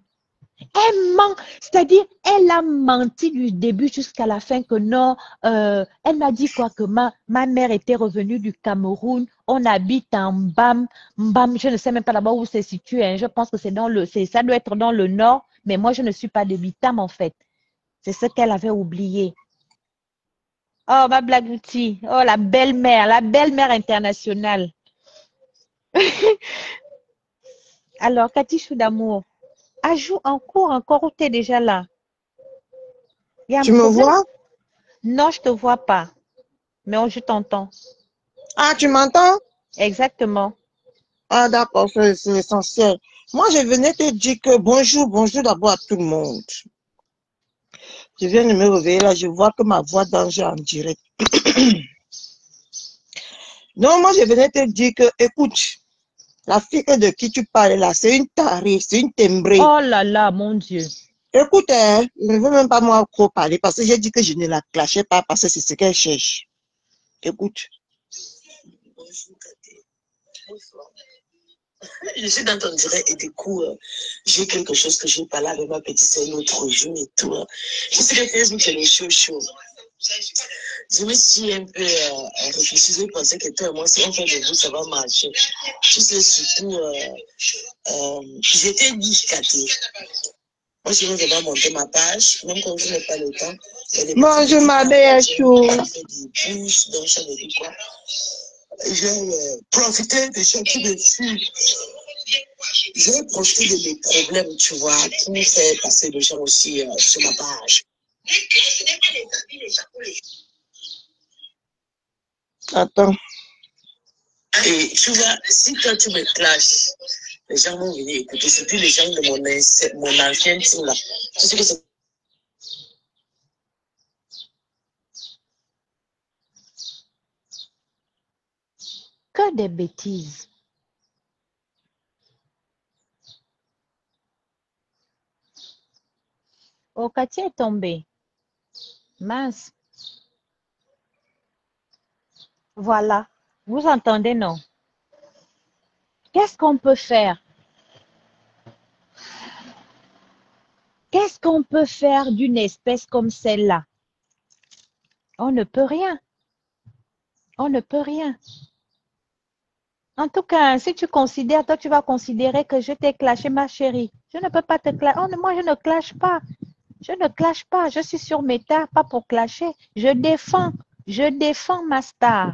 Elle ment, c'est-à-dire, elle a menti du début jusqu'à la fin que non, elle m'a dit quoi que ma mère était revenue du Cameroun, on habite en Mbam, Mbam, je ne sais même pas là-bas où c'est situé, hein. Je pense que ça doit être dans le nord, mais moi je ne suis pas de Bitam en fait. C'est ce qu'elle avait oublié. Oh, ma blagouti, oh la belle-mère internationale. Alors, Cathy d'amour, ajoute en cours encore où tu es déjà là. Il y a un Tu me problème? vois? Non, je te vois pas. Mais je t'entends. Ah, tu m'entends? Exactement. Ah, d'accord, c'est essentiel. Moi, je venais te dire que bonjour, bonjour d'abord à tout le monde. Je viens de me réveiller là, je vois que ma voix d'ange est en direct. Non, moi, je venais te dire que, écoute, la fille de qui tu parles là, c'est une tarée, c'est une timbrée. Oh là là, mon Dieu. Écoute, hein, je ne veux même pas moi trop parler parce que j'ai dit que je ne la clashais pas parce que c'est ce qu'elle cherche. Écoute. Je suis dans ton direct et du coup, j'ai quelque chose que je parle avec ma petite sœur l'autre jour et tout. Je sais que Facebook, c'est les chaud. Je me suis un peu réfléchi, je pensais que toi et moi, si on fait de vous, ça va marcher. Je sais surtout, j'étais discatée. Moi, je vais vraiment monter ma page, même quand je n'ai pas le temps. Bonjour, ma belle chou. Je fais des bouches, donc ça veut dire quoi? J'ai profité de chaque dessus. J'ai profité de mes problèmes, tu vois, pour faire passer les gens aussi sur ma page. Attends. Et tu vois, si toi tu me clashes, les gens vont venir écouter, surtout les gens de mon ancienne team là. Tu sais que c'est Que des bêtises. Oh, Cathy est tombée. Mince. Voilà. Vous entendez, non? Qu'est-ce qu'on peut faire? Qu'est-ce qu'on peut faire d'une espèce comme celle-là? On ne peut rien. On ne peut rien. En tout cas, si tu considères, toi, tu vas considérer que je t'ai clashé, ma chérie. Je ne peux pas te clasher. Oh, moi, je ne clash pas. Je ne clash pas. Je suis sur mes terres, pas pour clasher. Je défends. Je défends ma star.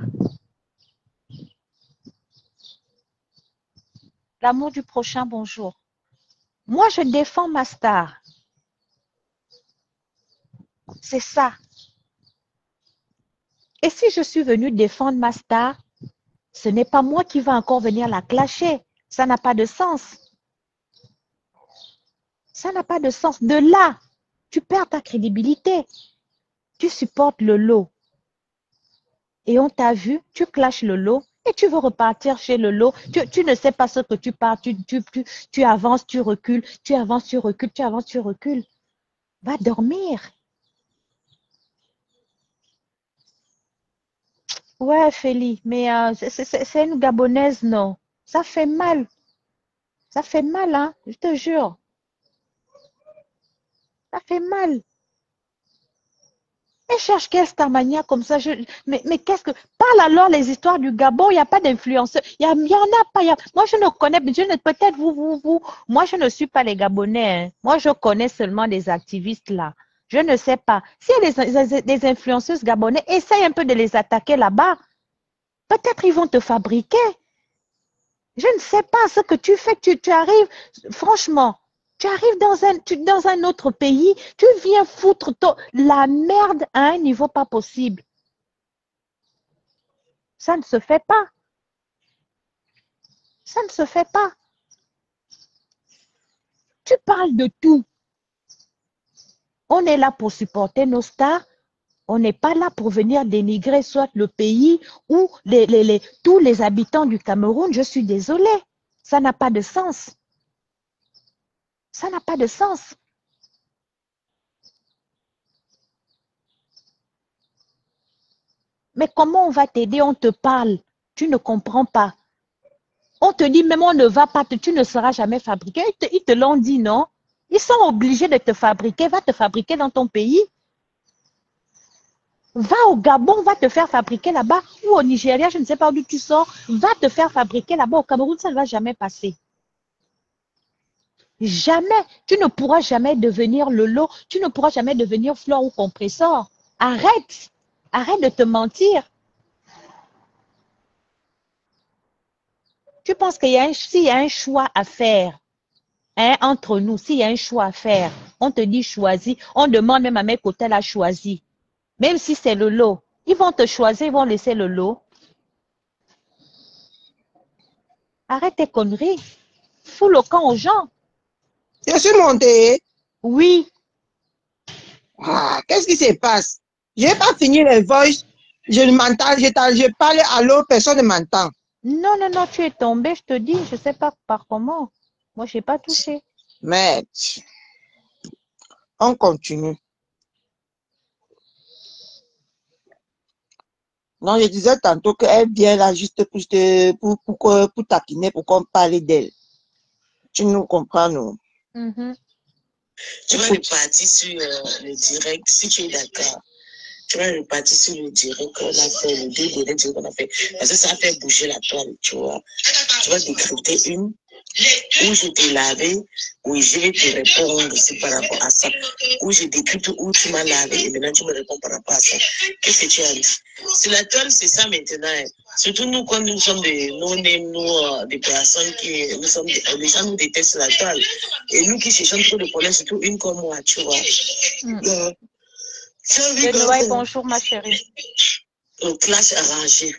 L'amour du prochain, bonjour. Moi, je défends ma star. C'est ça. Et si je suis venue défendre ma star, ce n'est pas moi qui va encore venir la clasher. Ça n'a pas de sens. Ça n'a pas de sens. De là, tu perds ta crédibilité. Tu supportes le lot. Et on t'a vu, tu clashes le lot et tu veux repartir chez le lot. Tu ne sais pas ce que tu pars. Tu avances, tu recules, tu avances, tu recules, tu avances, tu recules. Va dormir. Ouais, Feli, mais c'est une Gabonaise, non? Ça fait mal. Ça fait mal, hein? Je te jure. Ça fait mal. Elle cherche quelle starmania comme ça. Mais qu'est-ce que. Parle alors les histoires du Gabon, il n'y a pas d'influenceurs. Il y en a pas. Moi, je ne connais. Peut-être vous. Moi, je ne suis pas les Gabonais, hein. Moi, je connais seulement des activistes là. Je ne sais pas. S'il y a des influenceuses gabonais, essaye un peu de les attaquer là-bas. Peut-être ils vont te fabriquer. Je ne sais pas ce que tu fais. Tu arrives, franchement, tu arrives dans un autre pays, tu viens foutre la merde à un niveau pas possible. Ça ne se fait pas. Ça ne se fait pas. Tu parles de tout. On est là pour supporter nos stars. On n'est pas là pour venir dénigrer soit le pays ou tous les habitants du Cameroun. Je suis désolée. Ça n'a pas de sens. Ça n'a pas de sens. Mais comment on va t'aider? On te parle. Tu ne comprends pas. On te dit même on ne va pas, tu ne seras jamais fabriqué. Ils te l'ont dit, non? Ils sont obligés de te fabriquer. Va te fabriquer dans ton pays. Va au Gabon, va te faire fabriquer là-bas. Ou au Nigeria, je ne sais pas d'où tu sors. Va te faire fabriquer là-bas. Au Cameroun, ça ne va jamais passer. Jamais. Tu ne pourras jamais devenir Lolo. Tu ne pourras jamais devenir Flore ou Compressor. Arrête. Arrête de te mentir. Tu penses qu'il y a s'il y a un choix à faire, hein, entre nous, s'il y a un choix à faire, on te dit choisis. On demande même à mes côtés la choisi. Même si c'est le lot, ils vont te choisir, ils vont laisser le lot. Arrête tes conneries. Fous le camp aux gens. Je suis montée. Oui. Ah, qu'est-ce qui se passe? Je n'ai pas fini les voice. Je m'entends, je parle à l'autre, personne ne m'entend. Non, non, non, tu es tombé, je te dis, je ne sais pas par comment. Moi, je n'ai pas touché. Mais, on continue. Non, je disais tantôt qu'elle vient là juste pour taquiner, pour qu'on parle d'elle. Tu nous comprends, nous? Tu vas repartir sur le direct, si tu es d'accord. Tu vas repartir sur le direct qu'on a fait, le deux directs qu'on a fait. Parce que ça a fait bouger la toile, tu vois. Tu vas décrypter une où je t'ai lavé, où je vais te répondre aussi par rapport à ça. Où je décrypte où tu m'as lavé et maintenant tu me réponds par rapport à ça. Qu'est-ce que tu as dit? C'est la toile, c'est ça maintenant. Hein. Surtout nous, quand nous sommes des des personnes qui, nous sommes, les gens nous détestent la toile. Et nous qui cherchons trop de problèmes, surtout une comme moi, tu vois. Bonjour ma chérie. On clash arrangé.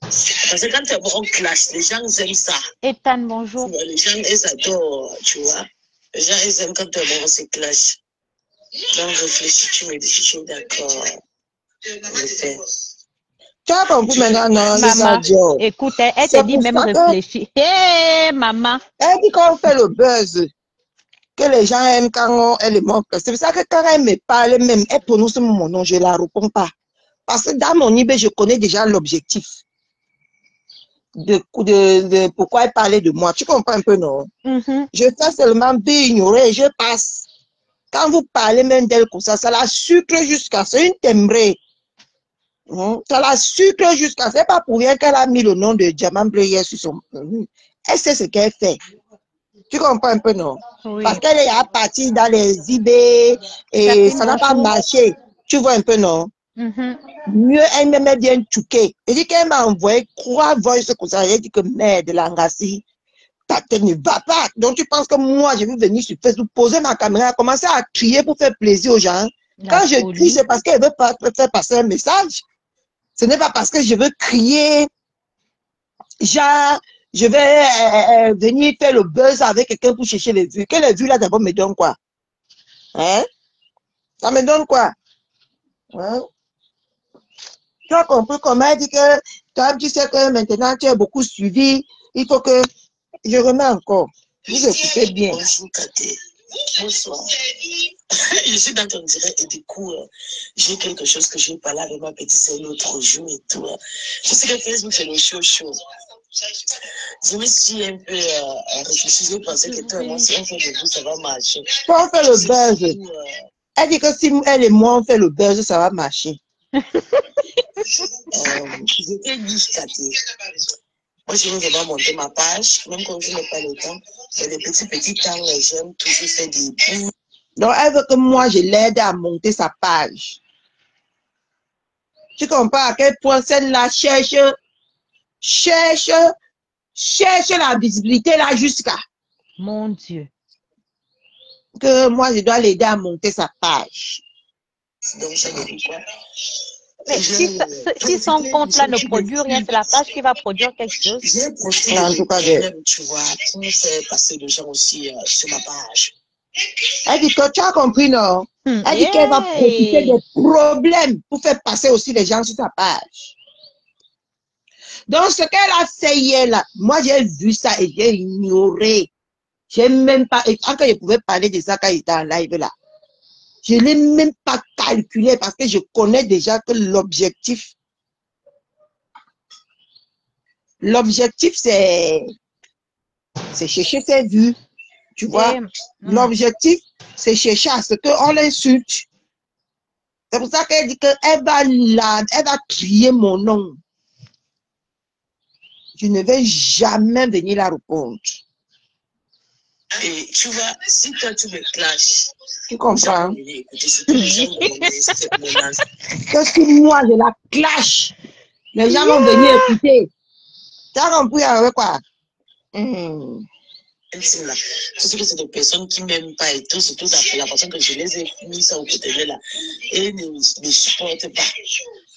Parce que quand on clash, les gens aiment ça. Ethan, bonjour. Les gens, ils adorent, tu vois. Les gens, ils aiment quand on se clash. Donc, réfléchis, tu me dis si tu es d'accord. Je fais. Tu as compris maintenant, non? Maman, écoute, elle te dit même réfléchir. Hé, maman. Elle dit qu'on fait le buzz. Que les gens aiment quand elle est montre. C'est pour ça que quand elle me parle même, elle prononce mon nom, je ne la réponds pas. Parce que dans mon IB, je connais déjà l'objectif. De pourquoi elle parlait de moi. Tu comprends un peu, non? Je fais seulement ignorer et je passe. Quand vous parlez même d'elle comme ça la sucre jusqu'à... C'est une timbrée. Ça la sucre jusqu'à... C'est pas pour rien qu'elle a mis le nom de Diamant Blayer sur son... Elle sait ce qu'elle fait. Tu comprends un peu, non? Oui. Parce qu'elle est partie dans les IB et ça n'a pas marché. Tu vois un peu, non? Mieux, elle m'aimait bien tchouquer. Elle dit qu'elle m'a envoyé 3 voices comme ça. Elle dit que merde, Langassi, ta tête ne va pas. Donc tu penses que moi, je vais venir sur Facebook, poser ma caméra, commencer à crier pour faire plaisir aux gens. Quand je crie, c'est parce qu'elle veut pas faire passer un message. Ce n'est pas parce que je veux crier, genre, je vais venir faire le buzz avec quelqu'un pour chercher les vues. Que les vues là d'abord me donnent quoi? Hein? Ça me donne quoi? Hein? Tu as compris comment elle dit que toi, tu sais que maintenant tu es beaucoup suivi. Il faut que je remets encore. Vous écoutez bien. Bonjour, Katé. Bonsoir. Je suis dans ton direct et du coup, j'ai quelque chose que je vais parler avec ma petite sœur l'autre jour et tout. Je sais que Facebook, c'est le chaud. Je me suis un peu réfléchi, j'ai pensé que toi et moi, si on fait le buzz, ça va marcher. On fait le buzz. Elle dit que si elle et moi, on fait le buzz, ça va marcher. Je t'ai dit, Katé. Moi, je vais vraiment monter ma page, même quand je n'ai pas le temps. Mais les petits temps, j'aime toujours faire des bouts. Donc, elle veut que moi, je l'aide à monter sa page. Tu comprends à quel point celle-là cherche la visibilité là jusqu'à. Mon Dieu. Que moi, je dois l'aider à monter sa page. Donc, ça veut dire quoi? Mais si son compte là ne produit rien, c'est la page qui va produire quelque chose. J'ai posté en tout cas, tu vois, pour faire passer les gens aussi sur ma page. Elle dit que tu as compris, non? Elle dit qu'elle va profiter des problèmes pour faire passer aussi les gens sur sa page. Donc, ce qu'elle a fait hier, là, moi, j'ai vu ça et j'ai ignoré. J'ai même pas, et quand je pouvais parler de ça quand il était en live là, je ne l'ai même pas calculé parce que je connais déjà que l'objectif, c'est chercher ses vues, tu vois. L'objectif, c'est chercher à ce qu'on l'insulte. C'est pour ça qu'elle dit qu'elle va crier mon nom. Je ne vais jamais venir la répondre. Et tu vois, si toi tu me clashes, tu comprends? Que si moi je la clash, les gens vont venir écouter. Tu as compris avec quoi? C'est que c'est des personnes qui m'aiment pas et tout, surtout la personne que je les ai mis ça au côté de là et ne supportent pas.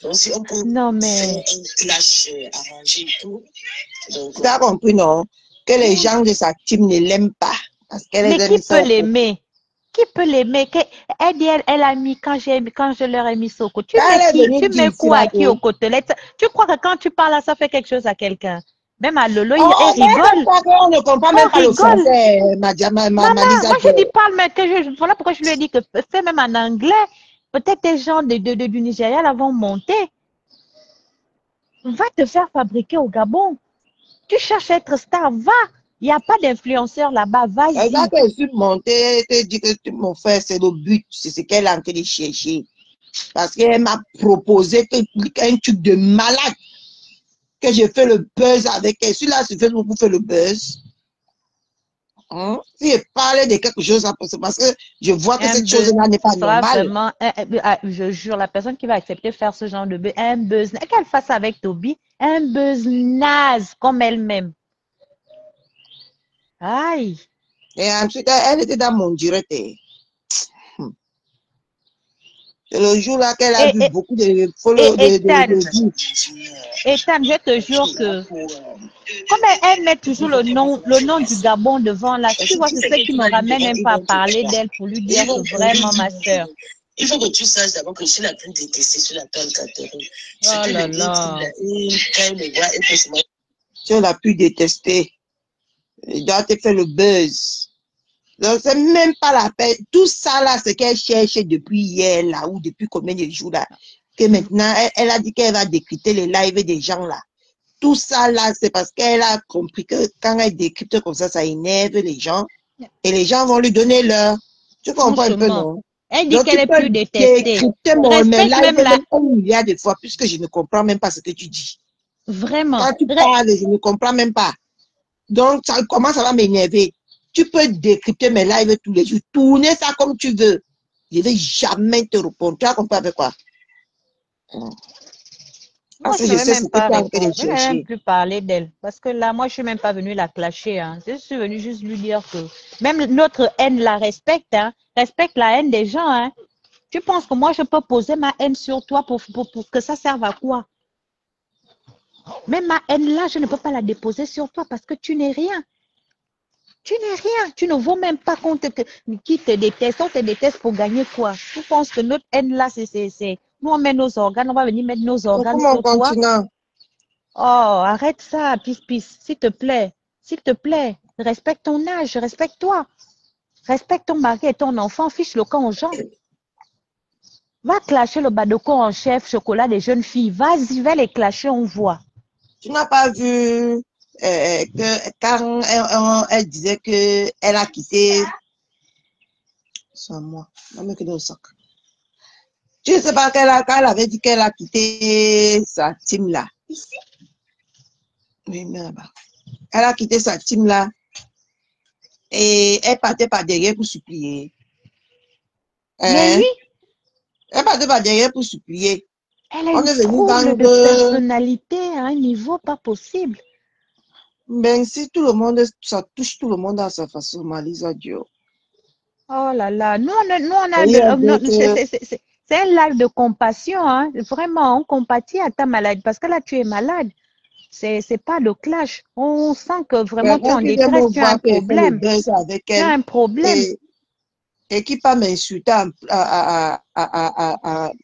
Donc si on peut faire un clash arrangé et tout. Tu as compris, non? Que les gens de sa team ne l'aiment pas. Parce qu'elle mais qui peut l'aimer? Qui peut l'aimer? Elle dit, elle a mis, quand je leur ai mis ça au côté. Tu mets quoi à qui au côté? Tu crois que quand tu parles, ça fait quelque chose à quelqu'un? Même à Lolo, il rigole. On ne comprend même pas le français, Maman, moi je dis parle, mais voilà pourquoi je lui ai dit que fais même en anglais. Peut-être des gens du Nigeria là vont monter. Va te faire fabriquer au Gabon. Tu cherches à être star, va. Il n'y a pas d'influenceur là-bas, vas-y. Elle va te monter, te dire que mon frère, c'est le but, c'est ce qu'elle est en train de chercher. Parce qu'elle m'a proposé un truc de malade. Que je fais le buzz avec elle. Celui-là, sur Facebook, vous faites le buzz. Si je parlais de quelque chose, c'est parce que je vois que cette chose-là n'est pas normale. Vraiment, je jure, la personne qui va accepter faire ce genre de buzz, un buzz, qu'elle fasse avec Toby, un buzz naze comme elle-même. Aïe. Et ensuite, elle était dans mon direct. C'est le jour là qu'elle a vu beaucoup de follow Ethan, je te jure que comme elle met toujours le nom du Gabon devant là, tu vois, c'est ce qui me ramène même pas à parler d'elle pour lui dire que vraiment ma soeur. Il faut que tu saches d'abord que je suis la plus détestée sur la toile Catherine. Oh là là. Tu es la plus détestée. Il doit te faire le buzz. Donc, c'est même pas la peine. Tout ça, là, c'est qu'elle cherche depuis hier, là, ou depuis combien de jours, là. Que maintenant, elle a dit qu'elle va décrypter les lives des gens, là. Tout ça, là, c'est parce qu'elle a compris que quand elle décrypte comme ça énerve les gens. Et les gens vont lui donner leur. Tu comprends un peu, non? Elle dit qu'elle est plus détestée. Décrypter mon live même un milliard de fois, puisque je ne comprends même pas ce que tu dis. Vraiment. Quand tu parles, je ne comprends même pas. Donc, comment ça va m'énerver? Tu peux décrypter mes lives tous les jours, tourner ça comme tu veux. Je ne vais jamais te répondre. Tu as compris avec quoi? Parce que je sais même pas je n'ai même plus parler d'elle. Parce que là, moi, je ne suis même pas venue la clasher. Hein. Je suis venue juste lui dire que même notre haine la respecte. Hein. Respecte la haine des gens. Hein. Tu penses que moi, je peux poser ma haine sur toi pour que ça serve à quoi? Même ma haine là, je ne peux pas la déposer sur toi parce que tu n'es rien. Tu n'es rien. Tu ne vaux même pas compte qui te déteste. On te déteste pour gagner quoi? Tu penses que notre haine là, c'est... Nous, on met nos organes, on va venir mettre nos organes sur toi. Oh, arrête ça, pis, s'il te plaît. S'il te plaît, respecte ton âge, respecte-toi. Respecte ton mari et ton enfant, fiche le camp aux gens. Va clasher le badoko en chef, chocolat des jeunes filles. Vas-y, va les clasher, on voit. Tu n'as pas vu que quand elle disait qu'elle a quitté... C'est moi. Au sac. Tu ne sais pas qu'elle avait dit qu'elle a quitté sa team là. Ici? Oui, mais là-bas. Elle a quitté sa team là. Et elle partait par derrière pour supplier. Mais oui. Elle partait par derrière pour supplier. Elle a une trouble de personnalité à un niveau pas possible. Ben, si tout le monde, ça touche tout le monde à sa façon, Malisa Dio. Oh là là. Nous, on a c'est un live de compassion, hein. Vraiment, on compatit à ta maladie parce que là, tu es malade. C'est pas le clash. On sent que vraiment tu es en détresse, tu as un problème. Tu as un problème. et qui pas m'insulter,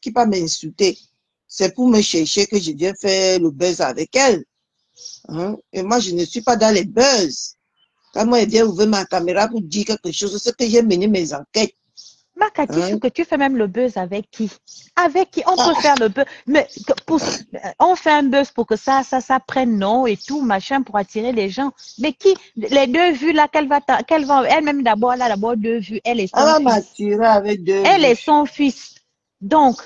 qui pas m'insulter, c'est pour me chercher que je viens faire le buzz avec elle. Hein? Et moi, je ne suis pas dans les buzz. Quand moi, elle vient ouvrir ma caméra pour dire quelque chose, c'est que j'ai mené mes enquêtes. Makatichou, Hein? que tu fais même le buzz avec qui? Avec qui? On peut Ah, faire le buzz. Mais on fait un buzz pour que ça prenne nom et tout, machin, pour attirer les gens. Mais qui? Les deux vues là, elle-même d'abord, elle a d'abord deux vues, elle et elle son va fils. m'attirer avec deux Elle et vues. son fils. Donc,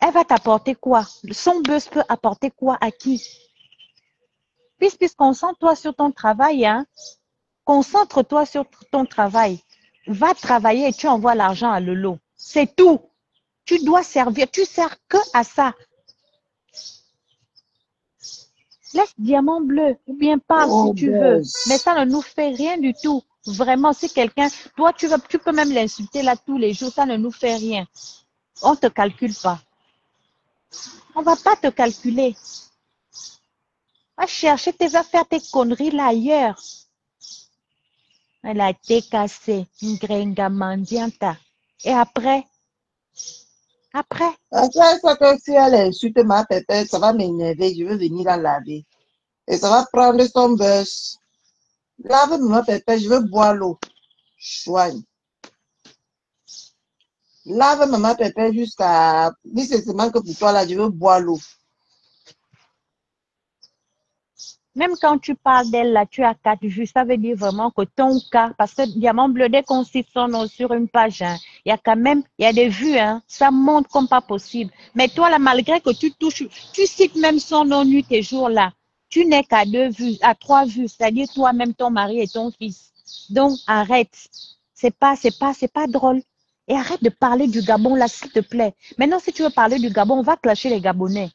elle va t'apporter quoi? Son buzz peut apporter quoi à qui? Puisque concentre-toi sur ton travail, hein. Concentre-toi sur ton travail. Va travailler et tu envoies l'argent à Lolo. C'est tout. Tu dois servir. Tu sers que à ça. Laisse diamant bleu ou bien parle si Oh, tu veux. Mais buzz. ça ne nous fait rien du tout. Vraiment, si quelqu'un, toi, tu peux même l'insulter là tous les jours. Ça ne nous fait rien. On ne te calcule pas. On ne va pas te calculer. Va chercher, va faire tes conneries là ailleurs. Elle a été cassée, une gringa mendianta. Et après, Parce que si elle insulte ma pépère, ça va m'énerver, je vais venir la laver. Et ça va prendre son buzz. Lave ma pépère, je veux boire l'eau. Soigne. Lave maman pépère jusqu'à... Dis seulement que pour toi là, je veux boire l'eau. même quand tu parles d'elle là, tu as 4 vues, ça veut dire vraiment que ton cas, parce que Diamant Bleu, dès qu'on cite son nom sur une page, hein, il y a quand même, il y a des vues, hein, ça monte comme pas possible. Mais toi là, malgré que tu touches, tu cites même son nom nuit et jour là, tu n'es qu'à 2 vues, à 3 vues, c'est-à-dire toi-même, ton mari et ton fils. Donc arrête, c'est pas drôle. Et arrête de parler du Gabon là, s'il te plaît. Maintenant, si tu veux parler du Gabon, on va clasher les Gabonais.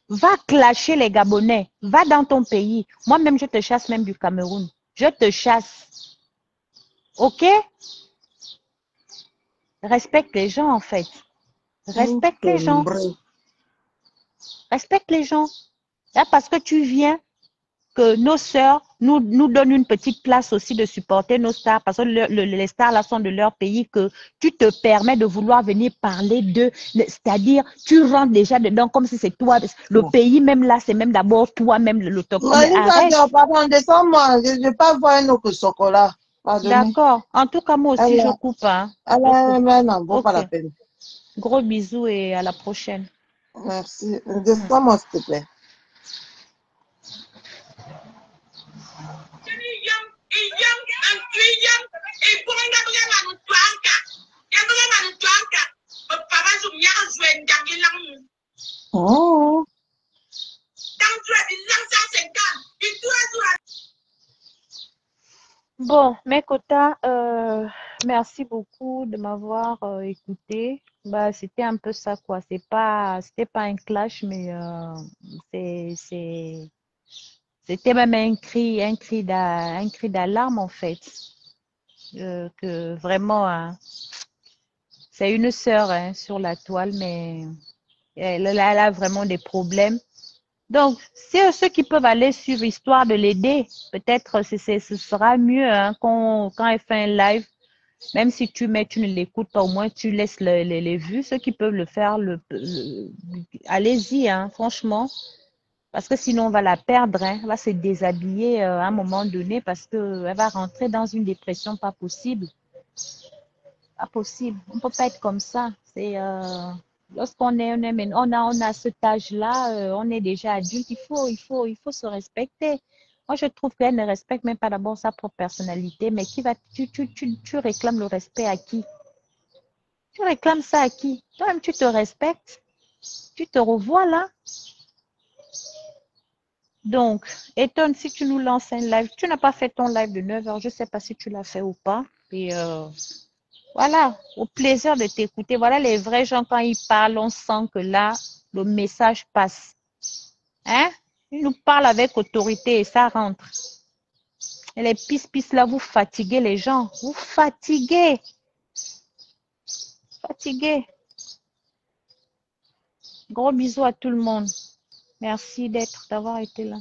Va clasher les Gabonais. Va dans ton pays. Moi-même, je te chasse même du Cameroun. Je te chasse. OK? Respecte les gens, en fait. Respecte les gens. Respecte les gens. Là, parce que tu viens, que nos sœurs nous donnent une petite place aussi de supporter nos stars, parce que les stars là sont de leur pays, que tu te permets de vouloir venir parler d'eux, c'est-à-dire tu rentres déjà dedans comme si c'est toi, le pays même là, c'est même d'abord toi-même l'autochtone. Mais arrête. Pardon, descends-moi, je ne vais pas voir un autre chocolat. Pardonnez. D'accord. En tout cas, moi aussi, Elle, je coupe, hein. elle, Je coupe. elle n'en vaut pas Ok. la peine. Gros bisous et à la prochaine. Merci. Descends-moi, s'il te plaît. Oh. Bon, mes quotas, merci beaucoup de m'avoir écouté. Bah, c'était un peu ça, quoi. C'était pas un clash, mais c'était même un cri d'alarme, en fait. Que vraiment, hein, c'est une sœur, hein, sur la toile, mais elle a vraiment des problèmes. Donc, c'est ceux qui peuvent aller suivre histoire de l'aider. Peut-être ce sera mieux, hein, quand elle fait un live. Même si tu ne l'écoutes pas, au moins tu laisses les vues. Ceux qui peuvent le faire, allez-y, hein, franchement. Parce que sinon, on va la perdre, hein. Elle va se déshabiller à un moment donné parce qu'elle va rentrer dans une dépression pas possible. Pas possible. On ne peut pas être comme ça. Lorsqu'on on a cet âge-là, on est déjà adulte. Il faut se respecter. Moi, je trouve qu'elle ne respecte même pas d'abord sa propre personnalité. Mais tu réclames le respect à qui? Tu réclames ça à qui? Toi-même, tu te respectes. Tu te revois là. Donc, étonne si tu nous lances un live. Tu n'as pas fait ton live de 9h. Je ne sais pas si tu l'as fait ou pas. Et voilà, au plaisir de t'écouter. Voilà les vrais gens, quand ils parlent, on sent que là, le message passe. Hein? Ils nous parlent avec autorité et ça rentre. Et les pis là, vous fatiguez les gens. Vous fatiguez. Fatiguez. Gros bisous à tout le monde. Merci d'avoir été là.